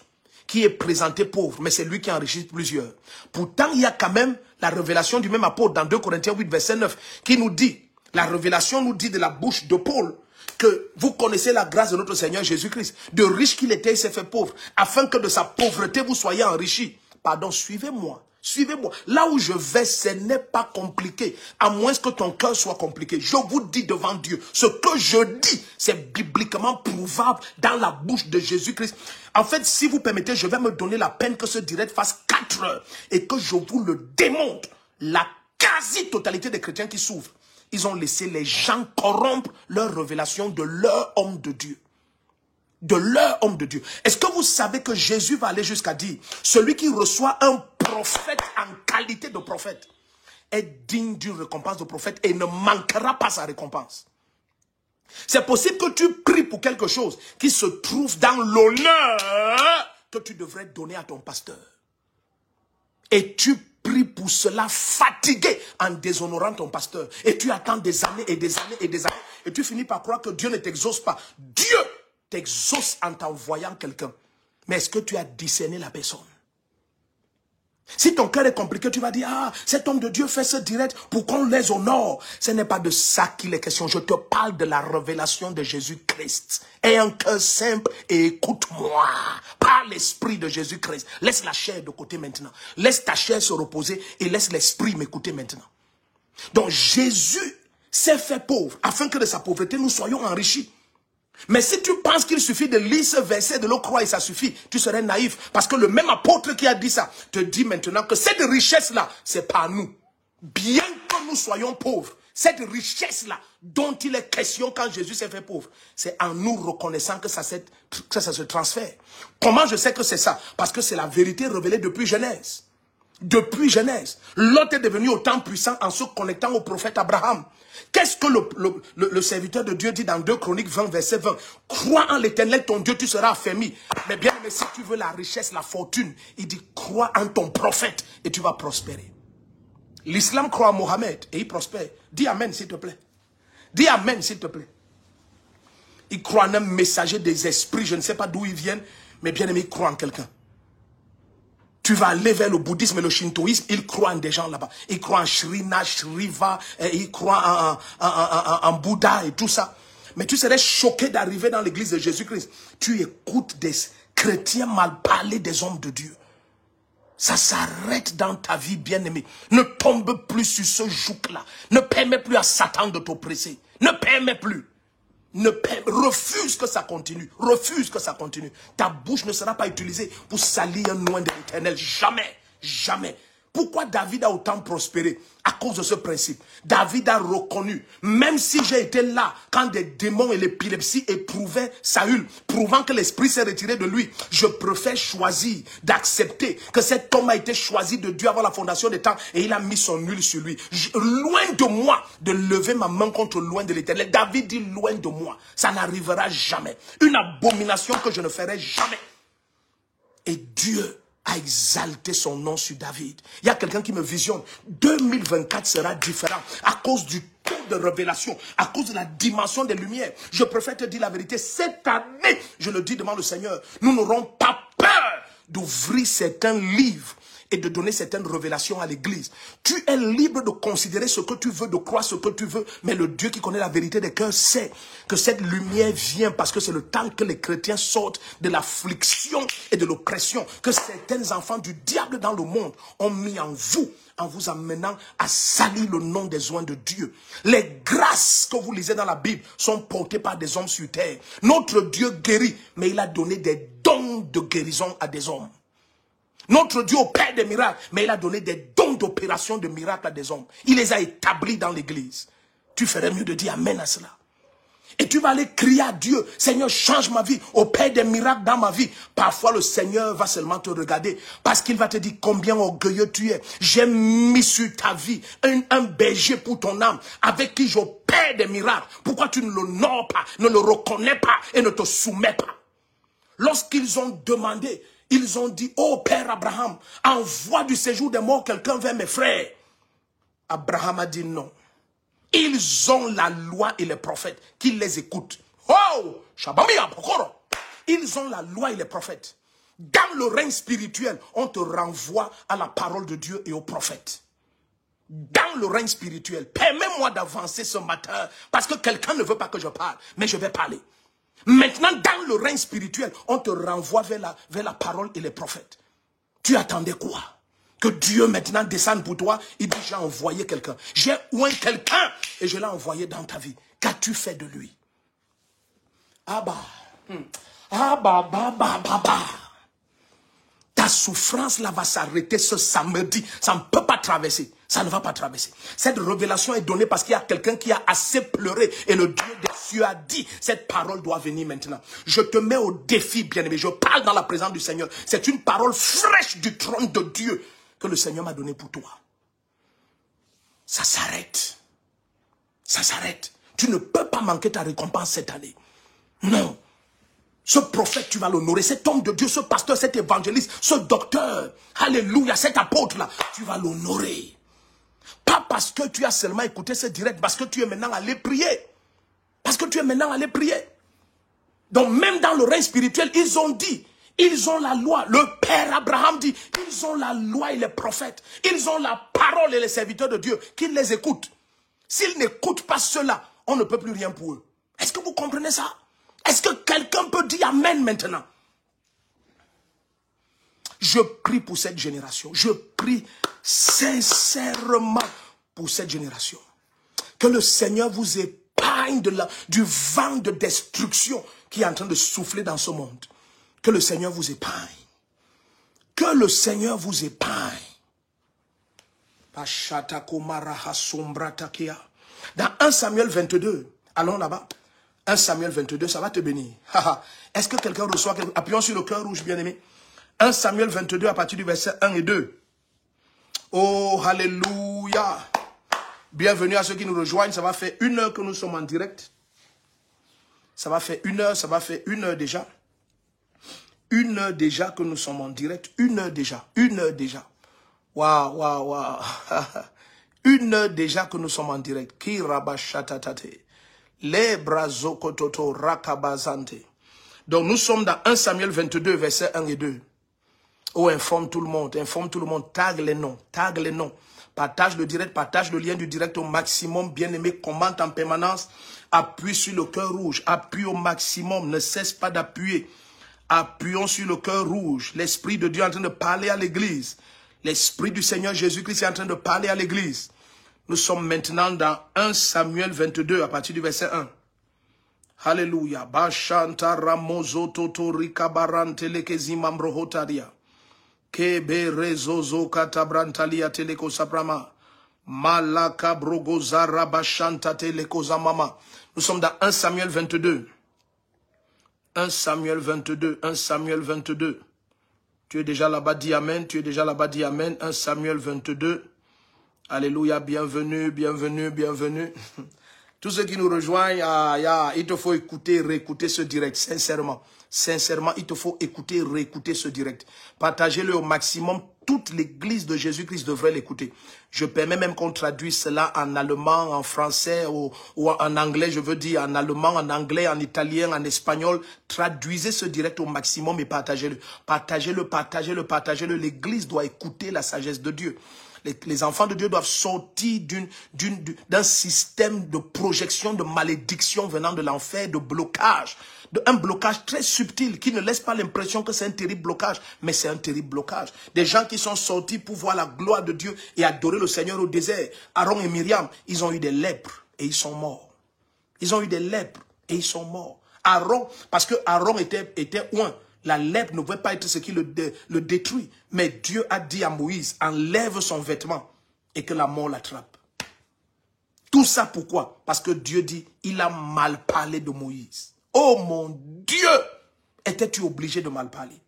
qui est présenté pauvre, mais c'est lui qui enrichit plusieurs? Pourtant, il y a quand même la révélation du même apôtre dans 2 Corinthiens 8, verset 9, qui nous dit, la révélation nous dit de la bouche de Paul, que vous connaissez la grâce de notre Seigneur Jésus-Christ. De riche qu'il était, il s'est fait pauvre, afin que de sa pauvreté vous soyez enrichis. Pardon, suivez-moi. Suivez-moi. Là où je vais, ce n'est pas compliqué. À moins que ton cœur soit compliqué. Je vous dis devant Dieu, ce que je dis, c'est bibliquement prouvable dans la bouche de Jésus-Christ. En fait, si vous permettez, je vais me donner la peine que ce direct fasse 4 heures et que je vous le démontre. La quasi-totalité des chrétiens qui souffrent, ils ont laissé les gens corrompre leur révélation de leur homme de Dieu. De leur homme de Dieu. Est-ce que vous savez que Jésus va aller jusqu'à dire, celui qui reçoit un prophète en qualité de prophète est digne d'une récompense de prophète et ne manquera pas sa récompense. C'est possible que tu pries pour quelque chose qui se trouve dans l'honneur que tu devrais donner à ton pasteur. Et tu pries pour cela fatigué en déshonorant ton pasteur. Et tu attends des années et des années et des années. Et tu finis par croire que Dieu ne t'exauce pas. Dieu t'exauce en t'envoyant quelqu'un. Mais est-ce que tu as discerné la personne? Si ton cœur est compliqué, tu vas dire, ah, cet homme de Dieu fait ce direct pour qu'on les honore. Ce n'est pas de ça qu'il est question. Je te parle de la révélation de Jésus-Christ. Aie un cœur simple et écoute-moi. Par l'esprit de Jésus-Christ. Laisse la chair de côté maintenant. Laisse ta chair se reposer et laisse l'esprit m'écouter maintenant. Donc Jésus s'est fait pauvre afin que de sa pauvreté nous soyons enrichis. Mais si tu penses qu'il suffit de lire ce verset, de le croire et ça suffit, tu serais naïf. Parce que le même apôtre qui a dit ça te dit maintenant que cette richesse-là, c'est pas nous. Bien que nous soyons pauvres, cette richesse-là dont il est question quand Jésus s'est fait pauvre, c'est en nous reconnaissant que ça se transfère. Comment je sais que c'est ça? Parce que c'est la vérité révélée depuis Genèse. Depuis Genèse, Lot est devenu autant puissant en se connectant au prophète Abraham. Qu'est-ce que le serviteur de Dieu dit dans 2 Chroniques 20, verset 20? Crois en l'Éternel, ton Dieu, tu seras affermi. Mais bien aimé, si tu veux la richesse, la fortune, il dit crois en ton prophète et tu vas prospérer. L'islam croit en Mohammed et il prospère. Dis Amen s'il te plaît. Dis Amen s'il te plaît. Il croit en un messager des esprits, je ne sais pas d'où ils viennent, mais bien aimé, il croit en quelqu'un. Tu vas aller vers le bouddhisme et le shintoïsme, ils croient en des gens là-bas. Ils croient en Shrina, Shriva, ils croient en Bouddha et tout ça. Mais tu serais choqué d'arriver dans l'église de Jésus-Christ. Tu écoutes des chrétiens mal parler des hommes de Dieu. Ça s'arrête dans ta vie, bien-aimé. Ne tombe plus sur ce joug-là. Ne permets plus à Satan de t'oppresser. Ne permets plus. Refuse que ça continue. Refuse que ça continue. Ta bouche ne sera pas utilisée pour salir un loin de l'Éternel. Jamais. Jamais. Pourquoi David a autant prospéré? À cause de ce principe. David a reconnu, même si j'ai été là, quand des démons et l'épilepsie éprouvaient Saül, prouvant que l'esprit s'est retiré de lui, je préfère choisir d'accepter que cet homme a été choisi de Dieu avant la fondation des temps et il a mis son huile sur lui. Loin de moi de lever ma main contre loin de l'Éternel. David dit loin de moi. Ça n'arrivera jamais. Une abomination que je ne ferai jamais. Et Dieu a exalté son nom sur David. Il y a quelqu'un qui me visionne. 2024 sera différent à cause du taux de révélation, à cause de la dimension des lumières. Je préfère te dire la vérité. Cette année, je le dis devant le Seigneur, nous n'aurons pas peur d'ouvrir certains livres et de donner certaines révélations à l'église. Tu es libre de considérer ce que tu veux, de croire ce que tu veux, mais le Dieu qui connaît la vérité des cœurs sait que cette lumière vient parce que c'est le temps que les chrétiens sortent de l'affliction et de l'oppression que certains enfants du diable dans le monde ont mis en vous amenant à salir le nom des oins de Dieu. Les grâces que vous lisez dans la Bible sont portées par des hommes sur terre. Notre Dieu guérit, mais il a donné des dons de guérison à des hommes. Notre Dieu opère des miracles, mais il a donné des dons d'opération de miracles à des hommes. Il les a établis dans l'église. Tu ferais mieux de dire Amen à cela. Et tu vas aller crier à Dieu, Seigneur, change ma vie, opère des miracles dans ma vie. Parfois, le Seigneur va seulement te regarder parce qu'il va te dire combien orgueilleux tu es. J'ai mis sur ta vie un berger pour ton âme avec qui j'opère des miracles. Pourquoi tu ne l'honores pas, ne le reconnais pas et ne te soumets pas? Lorsqu'ils ont demandé, ils ont dit, oh Père Abraham, envoie du séjour des morts quelqu'un vers mes frères. Abraham a dit non. Ils ont la loi et les prophètes qui les écoutent. Oh, ils ont la loi et les prophètes. Dans le règne spirituel, on te renvoie à la parole de Dieu et aux prophètes. dans le règne spirituel. Permets-moi d'avancer ce matin, parce que quelqu'un ne veut pas que je parle, mais je vais parler. Maintenant, dans le règne spirituel, on te renvoie vers la parole et les prophètes. Tu attendais quoi? Que Dieu maintenant descende pour toi. Il dit, j'ai envoyé quelqu'un. J'ai oint quelqu'un et je l'ai envoyé dans ta vie. Qu'as-tu fait de lui? Ah bah. Ah bah, bah, bah, bah, bah. Ta souffrance là va s'arrêter ce samedi. Ça ne peut pas traverser. Ça ne va pas traverser. Cette révélation est donnée parce qu'il y a quelqu'un qui a assez pleuré. Et le Dieu des cieux a dit, cette parole doit venir maintenant. Je te mets au défi, bien-aimé. Je parle dans la présence du Seigneur. C'est une parole fraîche du trône de Dieu que le Seigneur m'a donnée pour toi. Ça s'arrête. Ça s'arrête. Tu ne peux pas manquer ta récompense cette année. Non. Ce prophète, tu vas l'honorer. Cet homme de Dieu, ce pasteur, cet évangéliste, ce docteur, alléluia, cet apôtre-là, tu vas l'honorer. Pas parce que tu as seulement écouté ce direct, parce que tu es maintenant allé prier. Parce que tu es maintenant allé prier. Donc même dans le règne spirituel, ils ont dit, ils ont la loi. Le père Abraham dit, ils ont la loi et les prophètes. Ils ont la parole et les serviteurs de Dieu, qu'ils les écoutent. S'ils n'écoutent pas cela, on ne peut plus rien pour eux. Est-ce que vous comprenez ça? Est-ce que quelqu'un peut dire Amen maintenant? Je prie pour cette génération. Je prie sincèrement pour cette génération. Que le Seigneur vous épargne du vent de destruction qui est en train de souffler dans ce monde. Que le Seigneur vous épargne. Que le Seigneur vous épargne. Dans 1 Samuel 22, allons là-bas. 1 Samuel 22, ça va te bénir. Est-ce que quelqu'un reçoit quelque... Appuyons sur le cœur rouge, bien-aimé. 1 Samuel 22 à partir du verset 1 et 2. Oh, alléluia. Bienvenue à ceux qui nous rejoignent. Ça va faire 1 heure que nous sommes en direct. Ça va faire 1 heure, ça va faire 1 heure déjà. 1 heure déjà que nous sommes en direct. 1 heure déjà. 1 heure déjà. Waouh, waouh, waouh. 1 heure déjà que nous sommes en direct. Ki rabashatatate. Les brazokototo rakabazante. Donc nous sommes dans 1 Samuel 22, versets 1 et 2. Oh, informe tout le monde, tag les noms, partage le direct, partage le lien du direct au maximum, bien-aimé, commente en permanence, appuie sur le cœur rouge, appuie au maximum, ne cesse pas d'appuyer, appuyons sur le cœur rouge, l'Esprit de Dieu est en train de parler à l'église, l'Esprit du Seigneur Jésus-Christ est en train de parler à l'église. Nous sommes maintenant dans 1 Samuel 22 à partir du verset 1. Alléluia. Bashanta ramozo totorika barante lekezimambrohotaria. Kebe rezozo katabrantalia teleko saprama. Malaka brogozara bashanta teleko zamama. Nous sommes dans 1 Samuel 22. 1 Samuel 22. 1 Samuel 22. Tu es déjà là-bas, dis Amen. Tu es déjà là-bas, dis Amen. 1 Samuel 22. Alléluia, bienvenue, bienvenue, bienvenue. Tous ceux qui nous rejoignent, il te faut écouter, réécouter ce direct, sincèrement. Sincèrement, il te faut écouter, réécouter ce direct. Partagez-le au maximum. Toute l'église de Jésus-Christ devrait l'écouter. Je permets même qu'on traduise cela en allemand, en français ou en anglais, je veux dire en allemand, en anglais, en italien, en espagnol. Traduisez ce direct au maximum et partagez-le. Partagez-le, partagez-le, partagez-le. L'église doit écouter la sagesse de Dieu. Les enfants de Dieu doivent sortir d'un système de projection, de malédiction venant de l'enfer, de blocage. Un blocage très subtil qui ne laisse pas l'impression que c'est un terrible blocage, mais c'est un terrible blocage. Des gens qui sont sortis pour voir la gloire de Dieu et adorer le Seigneur au désert. Aaron et Myriam, ils ont eu des lèpres et ils sont morts. Ils ont eu des lèpres et ils sont morts. Aaron, parce que Aaron était oint. La lèpre ne pouvait pas être ce qui le détruit. Mais Dieu a dit à Moïse, enlève son vêtement et que la mort l'attrape. Tout ça pourquoi? Parce que Dieu dit, il a mal parlé de Moïse. Oh mon Dieu! Étais-tu obligé de mal parler?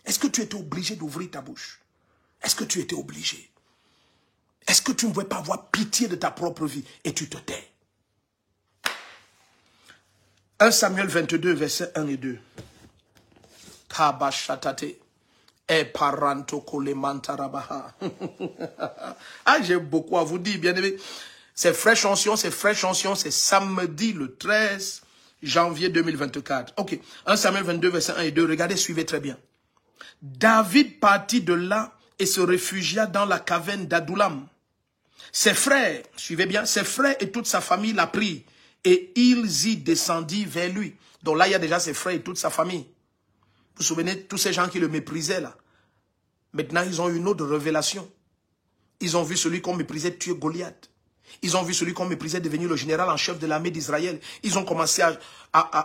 Est-ce que tu étais obligé d'ouvrir ta bouche? Est-ce que tu étais obligé? Est-ce que tu ne pouvais pas avoir pitié de ta propre vie et tu te tais? 1 Samuel 22, versets 1 et 2. Kabashatate. Ah, j'ai beaucoup à vous dire, bien aimé. C'est fraîche onction, c'est samedi le 13 janvier 2024. Ok, 1 Samuel 22, verset 1 et 2. Regardez, suivez très bien. David partit de là et se réfugia dans la caverne d'Adoulam. Ses frères, suivez bien, ses frères et toute sa famille l'a pris. Et ils y descendirent vers lui. Donc là, il y a déjà ses frères et toute sa famille. Vous vous souvenez de tous ces gens qui le méprisaient là. Maintenant, ils ont eu une autre révélation. Ils ont vu celui qu'on méprisait tuer Goliath. Ils ont vu celui qu'on méprisait devenir le général en chef de l'armée d'Israël. Ils ont commencé à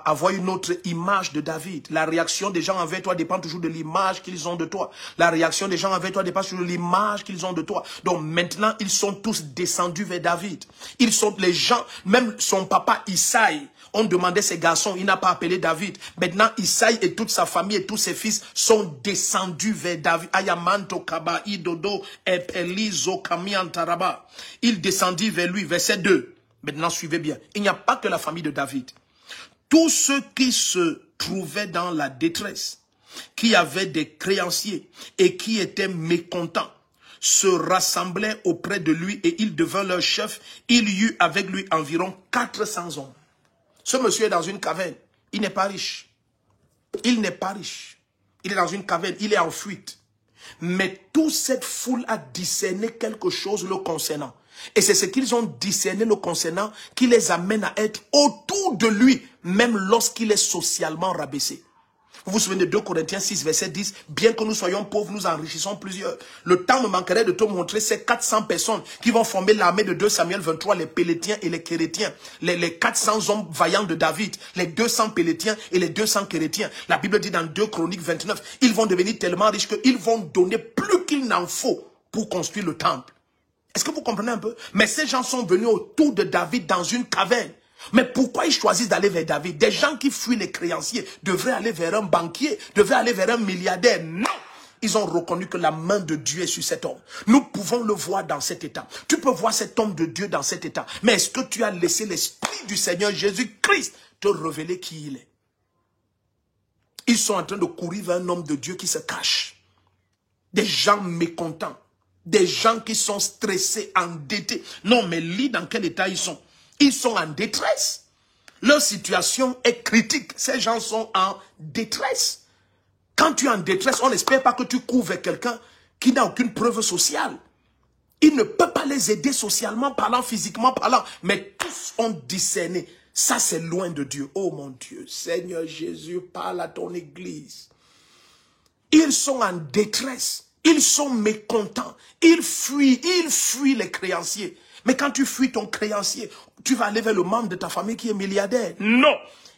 avoir une autre image de David. La réaction des gens envers toi dépend toujours de l'image qu'ils ont de toi. La réaction des gens envers toi dépend toujours de l'image qu'ils ont de toi. Donc maintenant, ils sont tous descendus vers David. Ils sont les gens, même son papa Isaïe, on demandait ses garçons, il n'a pas appelé David. Maintenant, Isaïe et toute sa famille et tous ses fils sont descendus vers David. Ayamanto kaba idodo epelizo kamiantaraba. Il descendit vers lui, verset 2. Maintenant, suivez bien. Il n'y a pas que la famille de David. Tous ceux qui se trouvaient dans la détresse, qui avaient des créanciers et qui étaient mécontents, se rassemblaient auprès de lui et il devint leur chef. Il y eut avec lui environ 400 hommes. Ce monsieur est dans une caverne. Il n'est pas riche. Il n'est pas riche. Il est dans une caverne. Il est en fuite. Mais toute cette foule a discerné quelque chose le concernant. Et c'est ce qu'ils ont discerné le concernant qui les amène à être autour de lui, même lorsqu'il est socialement rabaissé. Vous vous souvenez de 2 Corinthiens 6, verset 10, bien que nous soyons pauvres, nous enrichissons plusieurs. Le temps me manquerait de te montrer ces 400 personnes qui vont former l'armée de 2 Samuel 23, les Pélétiens et les Kérétiens. Les 400 hommes vaillants de David, les 200 Pélétiens et les 200 Kérétiens. La Bible dit dans 2 Chroniques 29, ils vont devenir tellement riches qu'ils vont donner plus qu'il n'en faut pour construire le temple. Est-ce que vous comprenez un peu? Mais ces gens sont venus autour de David dans une caverne. Mais pourquoi ils choisissent d'aller vers David? Des gens qui fuient les créanciers devraient aller vers un banquier, devraient aller vers un milliardaire. Non! Ils ont reconnu que la main de Dieu est sur cet homme. Nous pouvons le voir dans cet état. Tu peux voir cet homme de Dieu dans cet état. Mais est-ce que tu as laissé l'Esprit du Seigneur Jésus-Christ te révéler qui il est? Ils sont en train de courir vers un homme de Dieu qui se cache. Des gens mécontents. Des gens qui sont stressés, endettés. Non, mais lis dans quel état ils sont. Ils sont en détresse. Leur situation est critique. Ces gens sont en détresse. Quand tu es en détresse, on n'espère pas que tu cours vers quelqu'un qui n'a aucune preuve sociale. Il ne peut pas les aider socialement parlant, physiquement parlant. Mais tous ont discerné. Ça, c'est loin de Dieu. Oh mon Dieu, Seigneur Jésus, parle à ton église. Ils sont en détresse. Ils sont mécontents. Ils fuient les créanciers. Mais quand tu fuis ton créancier, tu vas aller vers le membre de ta famille qui est milliardaire. Non.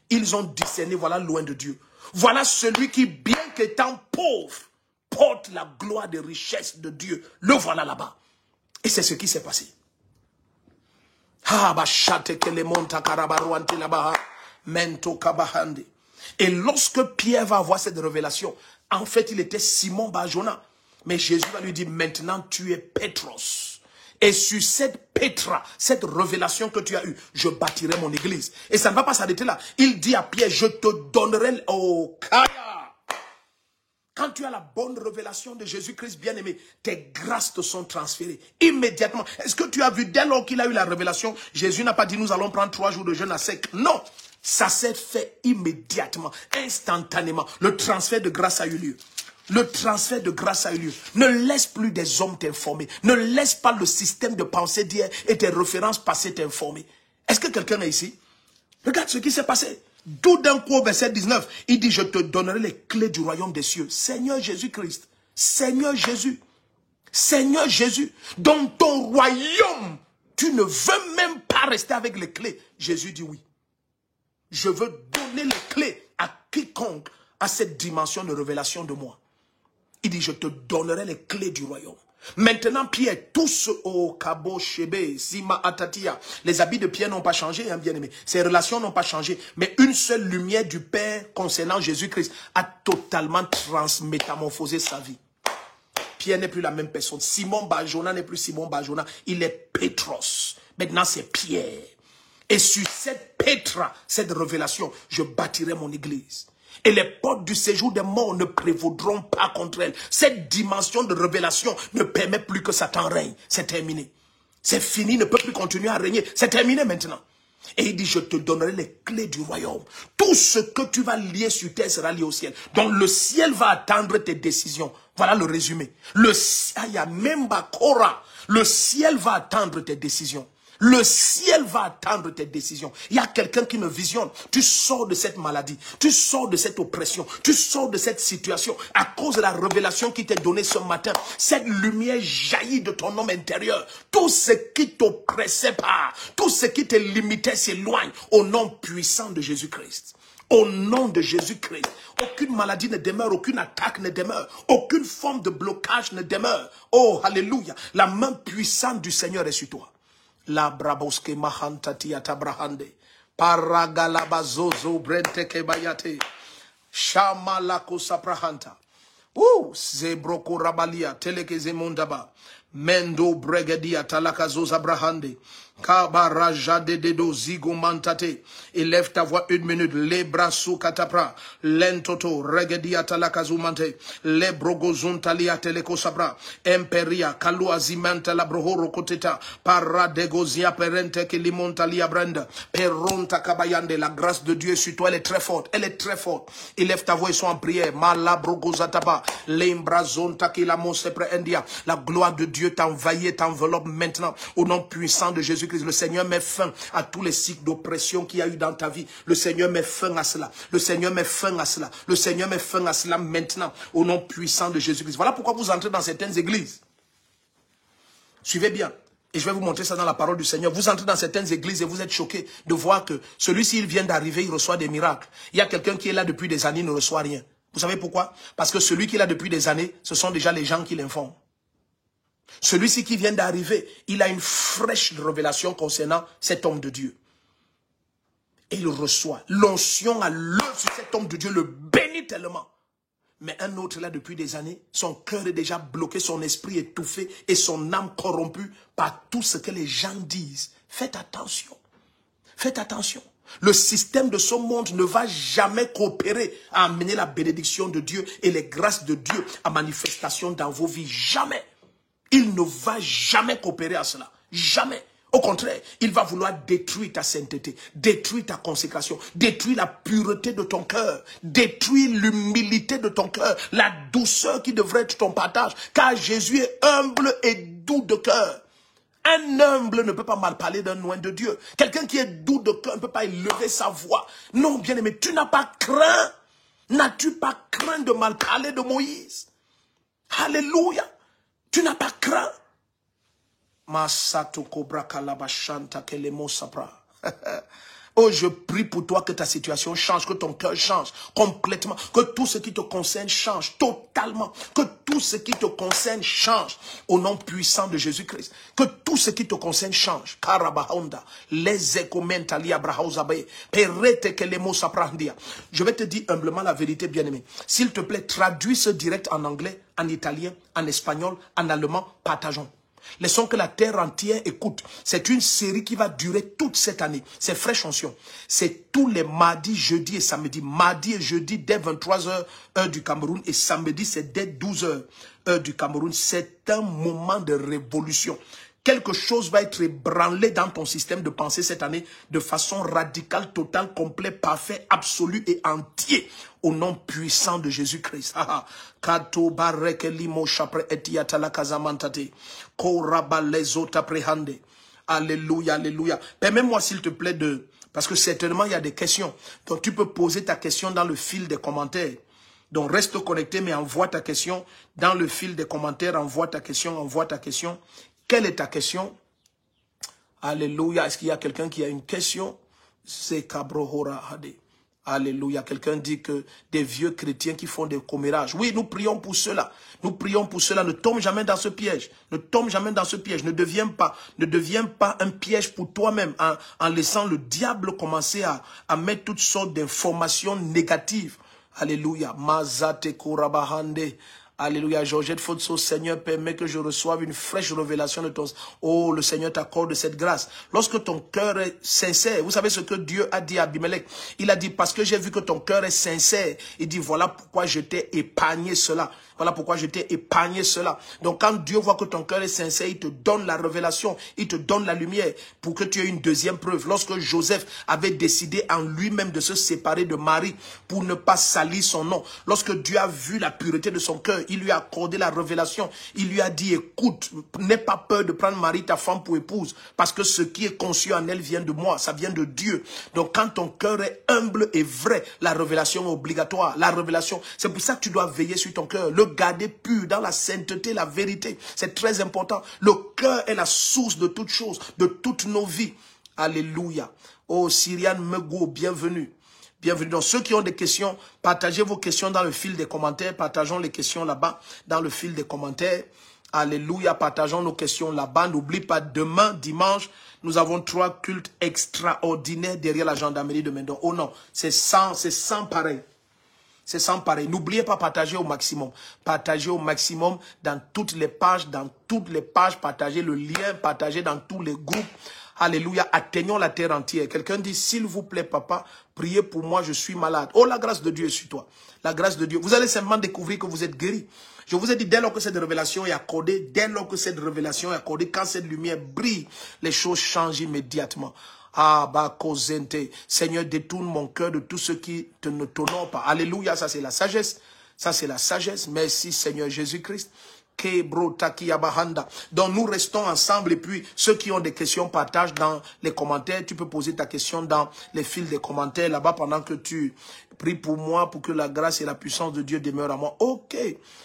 Ils ont discerné, voilà loin de Dieu. Voilà celui qui, bien qu'étant pauvre, porte la gloire des richesses de Dieu. Le voilà là-bas. Et c'est ce qui s'est passé. Et lorsque Pierre va avoir cette révélation, en fait, il était Simon Bar-Jonas. Mais Jésus va lui dire, maintenant tu es Pétros. Et sur cette Pétra, cette révélation que tu as eue, je bâtirai mon église. Et ça ne va pas s'arrêter là. Il dit à Pierre, je te donnerai... Oh, Kaya! Quand tu as la bonne révélation de Jésus-Christ bien-aimé, tes grâces te sont transférées immédiatement. Est-ce que tu as vu, dès lors qu'il a eu la révélation, Jésus n'a pas dit, nous allons prendre 3 jours de jeûne à sec. Non, ça s'est fait immédiatement, instantanément. Le transfert de grâce a eu lieu. Le transfert de grâce a eu lieu. Ne laisse plus des hommes t'informer. Ne laisse pas le système de pensée d'hier et tes références passées t'informer. Est-ce que quelqu'un est ici? Regarde ce qui s'est passé. Tout d'un coup, au verset 19, il dit, je te donnerai les clés du royaume des cieux. Seigneur Jésus-Christ, Seigneur Jésus, dans ton royaume, tu ne veux même pas rester avec les clés. Jésus dit oui. Je veux donner les clés à quiconque a cette dimension de révélation de moi. Il dit, je te donnerai les clés du royaume. Maintenant, Pierre, tous au Kabo, Shebe, Sima, Atatia, les habits de Pierre n'ont pas changé, hein, bien-aimé. Ses relations n'ont pas changé. Mais une seule lumière du Père concernant Jésus-Christ a totalement métamorphosé sa vie. Pierre n'est plus la même personne. Simon Bar-Jonas n'est plus Simon Bar-Jonas. Il est Pétros. Maintenant, c'est Pierre. Et sur cette Pétra, cette révélation, je bâtirai mon église. Et les portes du séjour des morts ne prévaudront pas contre elle. Cette dimension de révélation ne permet plus que Satan règne. C'est terminé. C'est fini, ne peut plus continuer à régner. C'est terminé maintenant. Et il dit, je te donnerai les clés du royaume. Tout ce que tu vas lier sur terre sera lié au ciel. Donc le ciel va attendre tes décisions. Voilà le résumé. Le ciel va attendre tes décisions. Le ciel va attendre tes décisions. Il y a quelqu'un qui me visionne. Tu sors de cette maladie. Tu sors de cette oppression. Tu sors de cette situation. À cause de la révélation qui t'est donnée ce matin. Cette lumière jaillit de ton homme intérieur. Tout ce qui t'oppressait pas. Tout ce qui te limitait s'éloigne. Au nom puissant de Jésus-Christ. Au nom de Jésus-Christ. Aucune maladie ne demeure. Aucune attaque ne demeure. Aucune forme de blocage ne demeure. Oh, alléluia. La main puissante du Seigneur est sur toi. La braboske mahantati atabrahande. Paragalabazozo brenteke bayate. Shamalako saprahanta. Zebroko rabalia teleke zemondaba. Mendo bregedia talakazo zabrahande. Kabaraja de dedo zigo mantate. Élève ta voix 1 minute. Les bras sous katapra. Lentoto regedia talakazumante. Les brogozun talia teleko sabra. Emperia kalu azimanta la brohoro koteta. Para degozia perente ke limontalia brenda. Peronta kabayande. La grâce de Dieu sur toi, elle est très forte. Elle est très forte. Élève ta voix et sois en prière. Malabrogozataba. Lembrazonta ki la monsepre india. La gloire de Dieu t'envahit et t'enveloppe maintenant. Au nom puissant de Jésus. Le Seigneur met fin à tous les cycles d'oppression qu'il y a eu dans ta vie. Le Seigneur met fin à cela. Le Seigneur met fin à cela. Le Seigneur met fin à cela maintenant. Au nom puissant de Jésus-Christ. Voilà pourquoi vous entrez dans certaines églises. Suivez bien. Et je vais vous montrer ça dans la parole du Seigneur. Vous entrez dans certaines églises et vous êtes choqués de voir que celui-ci, il vient d'arriver, il reçoit des miracles. Il y a quelqu'un qui est là depuis des années, il ne reçoit rien. Vous savez pourquoi? Parce que celui qui est là depuis des années, ce sont déjà les gens qui l'informent. Celui-ci qui vient d'arriver, il a une fraîche révélation concernant cet homme de Dieu. Et il reçoit l'onction à l'œuvre sur cet homme de Dieu, le bénit tellement. Mais un autre là depuis des années, son cœur est déjà bloqué, son esprit étouffé et son âme corrompue par tout ce que les gens disent. Faites attention. Faites attention. Le système de ce monde ne va jamais coopérer à amener la bénédiction de Dieu et les grâces de Dieu à manifestation dans vos vies. Jamais. Il ne va jamais coopérer à cela. Jamais. Au contraire, il va vouloir détruire ta sainteté, détruire ta consécration, détruire la pureté de ton cœur, détruire l'humilité de ton cœur, la douceur qui devrait être ton partage. Car Jésus est humble et doux de cœur. Un humble ne peut pas mal parler d'un loin de Dieu. Quelqu'un qui est doux de cœur ne peut pas élever sa voix. Non, bien-aimé, tu n'as pas craint. N'as-tu pas craint de mal parler de Moïse? Alléluia. Tu n'as pas craint. Oh, je prie pour toi que ta situation change, que ton cœur change complètement, que tout ce qui te concerne change totalement, que tout ce qui te concerne change au nom puissant de Jésus-Christ, que tout ce qui te concerne change. Je vais te dire humblement la vérité, bien-aimé. S'il te plaît, traduis ce direct en anglais, en italien, en espagnol, en allemand, partageons. Laissons que la terre entière écoute. C'est une série qui va durer toute cette année. C'est fraîche onction. C'est tous les mardis, jeudis et samedis. Mardi et jeudi dès 23h, heure du Cameroun. Et samedi, c'est dès 12h, heure du Cameroun. C'est un moment de révolution. Quelque chose va être ébranlé dans ton système de pensée cette année de façon radicale, totale, complète, parfaite, absolue et entière. Au nom puissant de Jésus-Christ. Alléluia, alléluia. Permets-moi s'il te plaît de... Parce que certainement il y a des questions. Donc tu peux poser ta question dans le fil des commentaires. Donc reste connecté mais envoie ta question dans le fil des commentaires. Envoie ta question, envoie ta question. Quelle est ta question? Alléluia. Est-ce qu'il y a quelqu'un qui a une question? C'est Kabrohora Hade. Alléluia. Quelqu'un dit que des vieux chrétiens qui font des commérages. Oui, nous prions pour cela. Nous prions pour cela. Ne tombe jamais dans ce piège. Ne tombe jamais dans ce piège. Ne deviens pas un piège pour toi-même en laissant le diable commencer à mettre toutes sortes d'informations négatives. Alléluia. Mazate Korabahande. Alléluia. Georgette Fotso, Seigneur, permet que je reçoive une fraîche révélation de ton... Oh, le Seigneur t'accorde cette grâce. Lorsque ton cœur est sincère, vous savez ce que Dieu a dit à Abimelech. Il a dit, parce que j'ai vu que ton cœur est sincère. Il dit, voilà pourquoi je t'ai épargné cela. Voilà pourquoi je t'ai épargné cela. Donc quand Dieu voit que ton cœur est sincère, il te donne la révélation, il te donne la lumière pour que tu aies une deuxième preuve. Lorsque Joseph avait décidé en lui-même de se séparer de Marie pour ne pas salir son nom, lorsque Dieu a vu la pureté de son cœur, il lui a accordé la révélation. Il lui a dit, écoute, n'aie pas peur de prendre Marie, ta femme, pour épouse, parce que ce qui est conçu en elle vient de moi, ça vient de Dieu. Donc quand ton cœur est humble et vrai, la révélation est obligatoire. La révélation, c'est pour ça que tu dois veiller sur ton cœur, le garder pur dans la sainteté, la vérité. C'est très important. Le cœur est la source de toutes choses, de toutes nos vies. Alléluia. Oh, Syriane Mego, bienvenue. Bienvenue. Donc, ceux qui ont des questions, partagez vos questions dans le fil des commentaires. Partageons les questions là-bas, dans le fil des commentaires. Alléluia. Partageons nos questions là-bas. N'oublie pas, demain, dimanche, nous avons 3 cultes extraordinaires derrière la gendarmerie de Mendon. Oh non, c'est sans pareil. C'est sans pareil. N'oubliez pas, partager au maximum. Partagez au maximum dans toutes les pages, partagez le lien, partagez dans tous les groupes. Alléluia. Atteignons la terre entière. Quelqu'un dit, s'il vous plaît, papa, priez pour moi, je suis malade. Oh, la grâce de Dieu est sur toi. La grâce de Dieu. Vous allez simplement découvrir que vous êtes guéri. Je vous ai dit, dès lors que cette révélation est accordée, quand cette lumière brille, les choses changent immédiatement. Ah, bah, Seigneur, détourne mon cœur de tout ce qui ne t'honore pas. Alléluia, ça c'est la sagesse. Ça c'est la sagesse. Merci Seigneur Jésus-Christ. Donc nous restons ensemble et puis ceux qui ont des questions partagent dans les commentaires. Tu peux poser ta question dans les fils des commentaires là-bas pendant que tu pries pour moi pour que la grâce et la puissance de Dieu demeurent à moi. Ok,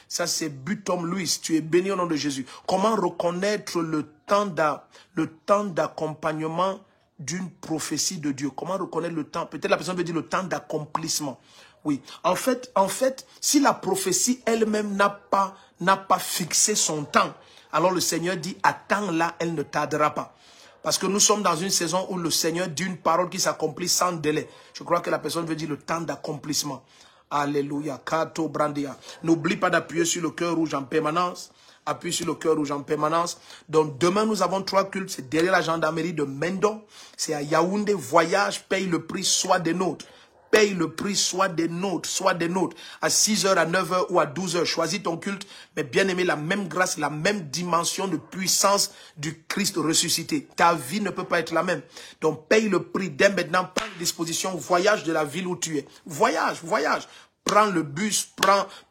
ça c'est Butom Louis, tu es béni au nom de Jésus. Comment reconnaître le temps d'accompagnement d'une prophétie de Dieu? Comment reconnaître le temps? Peut-être la personne veut dire le temps d'accomplissement. Oui, en fait, si la prophétie elle-même n'a pas fixé son temps, alors le Seigneur dit, attends-la, elle ne tardera pas. Parce que nous sommes dans une saison où le Seigneur dit une parole qui s'accomplit sans délai. Je crois que la personne veut dire le temps d'accomplissement. Alléluia. Kato Brandia. N'oublie pas d'appuyer sur le cœur rouge en permanence. Appuie sur le cœur rouge en permanence. Donc demain, nous avons 3 cultes. C'est derrière la gendarmerie de Mendon. C'est à Yaoundé. Voyage, paye le prix, soit des nôtres. Paye le prix, soit des nôtres, à 6h, à 9h ou à 12h. Choisis ton culte, mais bien aimé, la même grâce, la même dimension de puissance du Christ ressuscité. Ta vie ne peut pas être la même. Donc paye le prix dès maintenant, prends disposition, voyage de la ville où tu es. Voyage. Prends le bus,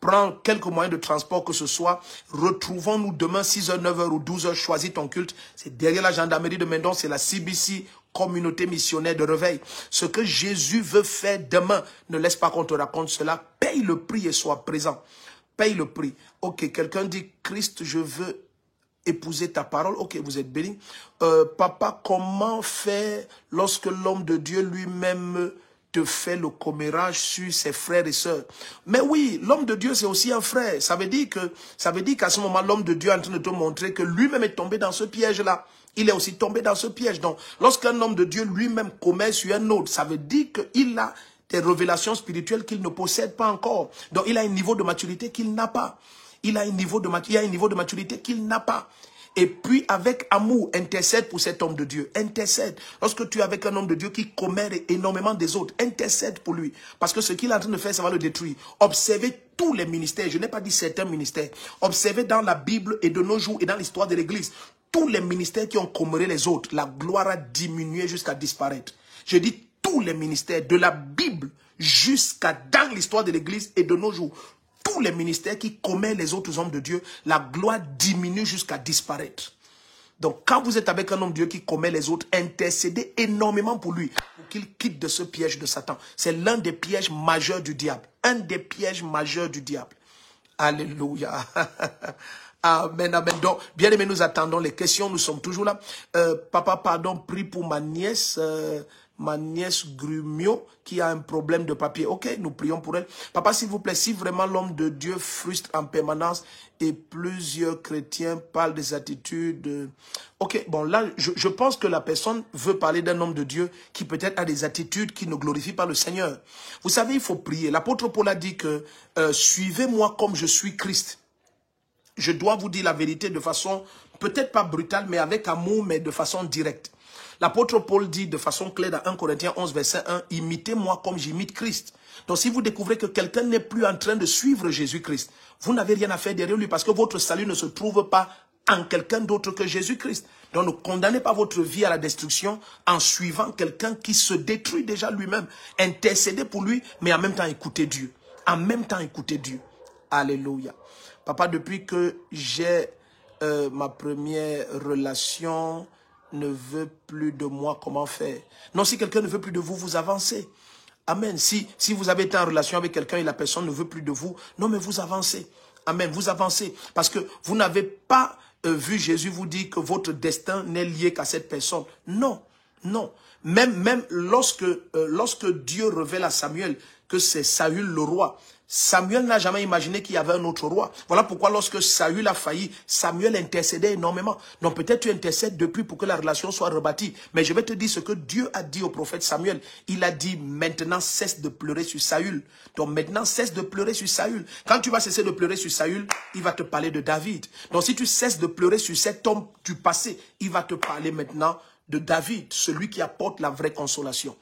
prends quelques moyens de transport que ce soit. Retrouvons-nous demain 6h, 9h ou 12h. Choisis ton culte. C'est derrière la gendarmerie de Mendon, c'est la CBC, communauté missionnaire de réveil. Ce que Jésus veut faire demain, ne laisse pas qu'on te raconte cela. Paye le prix et sois présent. Paye le prix. Ok, quelqu'un dit, Christ, je veux épouser ta parole. Ok, vous êtes béni. Papa, comment faire lorsque l'homme de Dieu lui-même te fait le commérage sur ses frères et sœurs? Mais oui, l'homme de Dieu, c'est aussi un frère. Ça veut dire qu'à ce moment, l'homme de Dieu est en train de te montrer que lui-même est tombé dans ce piège-là. Il est aussi tombé dans ce piège. Donc, lorsqu'un homme de Dieu lui-même commet sur un autre, ça veut dire qu'il a des révélations spirituelles qu'il ne possède pas encore. Donc, il a un niveau de maturité qu'il n'a pas. Il a un niveau de maturité qu'il n'a pas. Et puis, avec amour, intercède pour cet homme de Dieu. Intercède. Lorsque tu es avec un homme de Dieu qui commet énormément des autres, intercède pour lui. Parce que ce qu'il est en train de faire, ça va le détruire. Observez tous les ministères. Je n'ai pas dit certains ministères. Observez dans la Bible et de nos jours et dans l'histoire de l'Église. Tous les ministères qui ont comméré les autres, la gloire a diminué jusqu'à disparaître. Je dis tous les ministères, de la Bible jusqu'à dans l'histoire de l'Église et de nos jours. Tous les ministères qui commettent les autres hommes de Dieu, la gloire diminue jusqu'à disparaître. Donc, quand vous êtes avec un homme de Dieu qui commet les autres, intercédez énormément pour lui, pour qu'il quitte de ce piège de Satan. C'est l'un des pièges majeurs du diable. Un des pièges majeurs du diable. Alléluia. Amen, amen. Donc, bien aimé, nous attendons les questions. Nous sommes toujours là. Papa, pardon, prie pour ma nièce Grumio, qui a un problème de papier. Ok, nous prions pour elle. Papa, s'il vous plaît, si vraiment l'homme de Dieu frustre en permanence et plusieurs chrétiens parlent des attitudes... Ok, bon, là, je pense que la personne veut parler d'un homme de Dieu qui peut-être a des attitudes qui ne glorifient pas le Seigneur. Vous savez, il faut prier. L'apôtre Paul a dit que suivez-moi comme je suis Christ. je dois vous dire la vérité de façon, peut-être pas brutale, mais avec amour, mais de façon directe. L'apôtre Paul dit de façon claire dans 1 Corinthiens 11, verset 1, « Imitez-moi comme j'imite Christ ». Donc si vous découvrez que quelqu'un n'est plus en train de suivre Jésus-Christ, vous n'avez rien à faire derrière lui parce que votre salut ne se trouve pas en quelqu'un d'autre que Jésus-Christ. Donc ne condamnez pas votre vie à la destruction en suivant quelqu'un qui se détruit déjà lui-même. Intercédez pour lui, mais en même temps écoutez Dieu. En même temps écoutez Dieu. Alléluia. Papa, depuis que j'ai ma première relation, ne veut plus de moi, comment faire? Non, si quelqu'un ne veut plus de vous, vous avancez. Amen. Si vous avez été en relation avec quelqu'un et la personne ne veut plus de vous, non, mais vous avancez. Amen. Vous avancez. Parce que vous n'avez pas vu Jésus vous dire que votre destin n'est lié qu'à cette personne. Non, non. Même lorsque Dieu révèle à Samuel que c'est Saül le roi, Samuel n'a jamais imaginé qu'il y avait un autre roi. Voilà pourquoi lorsque Saül a failli, Samuel intercédait énormément. Donc peut-être tu intercèdes depuis pour que la relation soit rebâtie. Mais je vais te dire ce que Dieu a dit au prophète Samuel. Il a dit maintenant cesse de pleurer sur Saül. Donc maintenant cesse de pleurer sur Saül. Quand tu vas cesser de pleurer sur Saül, il va te parler de David. Donc si tu cesses de pleurer sur cet homme du passé, il va te parler maintenant de David, celui qui apporte la vraie consolation.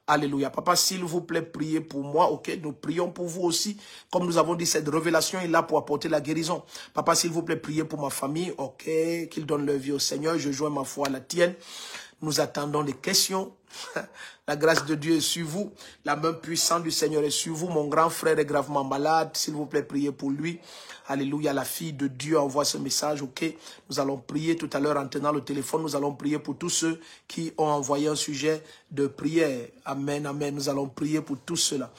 Alléluia. Papa, s'il vous plaît, priez pour moi, ok? Nous prions pour vous aussi. Comme nous avons dit, cette révélation est là pour apporter la guérison. Papa, s'il vous plaît, priez pour ma famille, ok? Qu'ils donnent leur vie au Seigneur. Je joins ma foi à la tienne. Nous attendons les questions. La grâce de Dieu est sur vous. La main puissante du Seigneur est sur vous. Mon grand frère est gravement malade. S'il vous plaît, priez pour lui. Alléluia. La fille de Dieu envoie ce message. Ok. Nous allons prier tout à l'heure en tenant le téléphone. Nous allons prier pour tous ceux qui ont envoyé un sujet de prière. Amen. Amen. Nous allons prier pour tous ceux-là.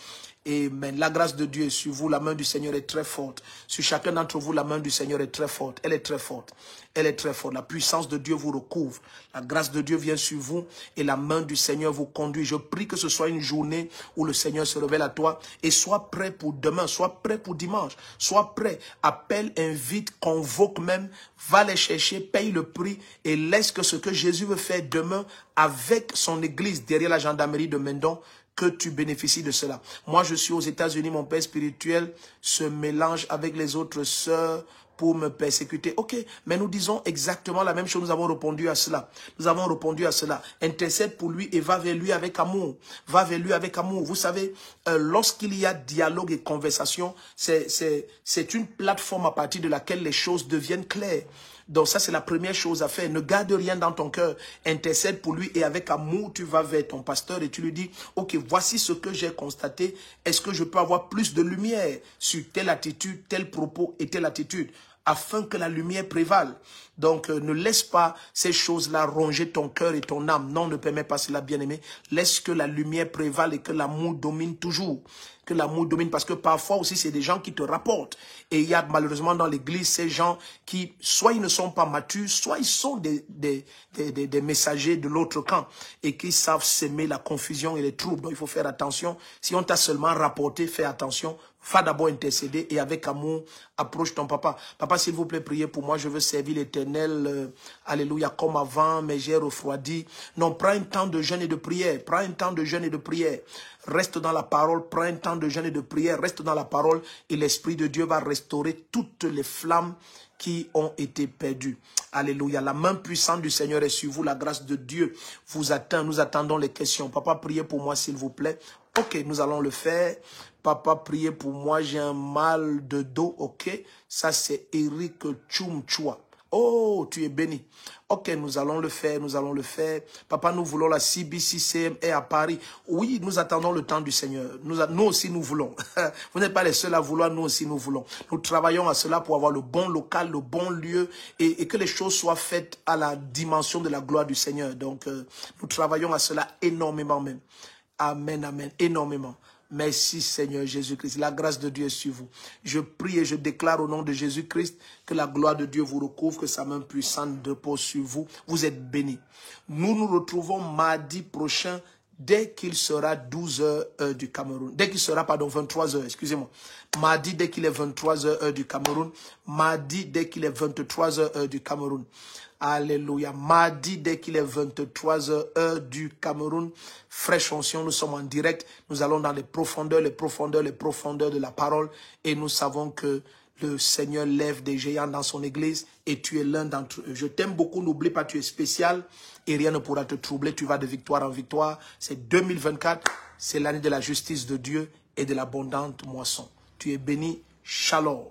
Amen. La grâce de Dieu est sur vous. La main du Seigneur est très forte. Sur chacun d'entre vous, la main du Seigneur est très forte. Elle est très forte. Elle est très forte. La puissance de Dieu vous recouvre. La grâce de Dieu vient sur vous et la main du Seigneur vous conduit. Je prie que ce soit une journée où le Seigneur se révèle à toi et sois prêt pour demain, sois prêt pour dimanche, sois prêt. Appelle, invite, convoque même, va les chercher, paye le prix et laisse que ce que Jésus veut faire demain avec son église derrière la gendarmerie de Mendon, que tu bénéficies de cela. Moi, je suis aux États-Unis, mon père spirituel se mélange avec les autres sœurs pour me persécuter. Ok, mais nous disons exactement la même chose. Nous avons répondu à cela. Nous avons répondu à cela. Intercède pour lui et va vers lui avec amour. Va vers lui avec amour. Vous savez, lorsqu'il y a dialogue et conversation, c'est une plateforme à partir de laquelle les choses deviennent claires. Donc ça, c'est la première chose à faire. Ne garde rien dans ton cœur. Intercède pour lui et avec amour, tu vas vers ton pasteur et tu lui dis, ok, voici ce que j'ai constaté. Est-ce que je peux avoir plus de lumière sur telle attitude, tel propos et telle attitude, afin que la lumière prévale? Donc, ne laisse pas ces choses-là ronger ton cœur et ton âme. Non, ne permets pas cela, bien-aimé. Laisse que la lumière prévale et que l'amour domine toujours. Que l'amour domine, parce que parfois aussi, c'est des gens qui te rapportent. Et il y a malheureusement dans l'église ces gens qui, soit ils ne sont pas matures, soit ils sont des messagers de l'autre camp et qui savent s'aimer la confusion et les troubles. Donc, il faut faire attention. Si on t'a seulement rapporté, fais attention. Va d'abord intercéder et avec amour, approche ton papa. Papa, s'il vous plaît, priez pour moi. Je veux servir l'Éternel. Alléluia, comme avant, mais j'ai refroidi. Non, prends un temps de jeûne et de prière. Prends un temps de jeûne et de prière. Reste dans la parole. Prends un temps de jeûne et de prière. Reste dans la parole et l'Esprit de Dieu va restaurer toutes les flammes qui ont été perdues. Alléluia. La main puissante du Seigneur est sur vous. La grâce de Dieu vous atteint. Nous attendons les questions. Papa, priez pour moi, s'il vous plaît. Ok, nous allons le faire. Papa, priez pour moi, j'ai un mal de dos, ok? Ça, c'est Eric Chumchua. Oh, tu es béni. Ok, nous allons le faire, nous allons le faire. Papa, nous voulons la CBCCM et à Paris. Oui, nous attendons le temps du Seigneur. Nous aussi, nous voulons. Vous n'êtes pas les seuls à vouloir, nous aussi, nous voulons. Nous travaillons à cela pour avoir le bon local, le bon lieu et que les choses soient faites à la dimension de la gloire du Seigneur. Donc, nous travaillons à cela énormément même. Amen, amen, énormément. Merci Seigneur Jésus-Christ. La grâce de Dieu est sur vous. Je prie et je déclare au nom de Jésus-Christ que la gloire de Dieu vous recouvre, que sa main puissante repose sur vous. Vous êtes bénis. Nous nous retrouvons mardi prochain dès qu'il sera 12h heure du Cameroun. Dès qu'il sera, 23h, excusez-moi. Mardi dès qu'il est 23h heure du Cameroun. Mardi dès qu'il est 23h heure du Cameroun. Alléluia. Mardi, dès qu'il est 23h, heure du Cameroun, fraîche onction, nous sommes en direct. Nous allons dans les profondeurs de la parole et nous savons que Le Seigneur lève des géants dans son église et tu es l'un d'entre eux. Je t'aime beaucoup, n'oublie pas, tu es spécial et rien ne pourra te troubler. Tu vas de victoire en victoire. C'est 2024, c'est l'année de la justice de Dieu et de l'abondante moisson. Tu es béni. Shalom.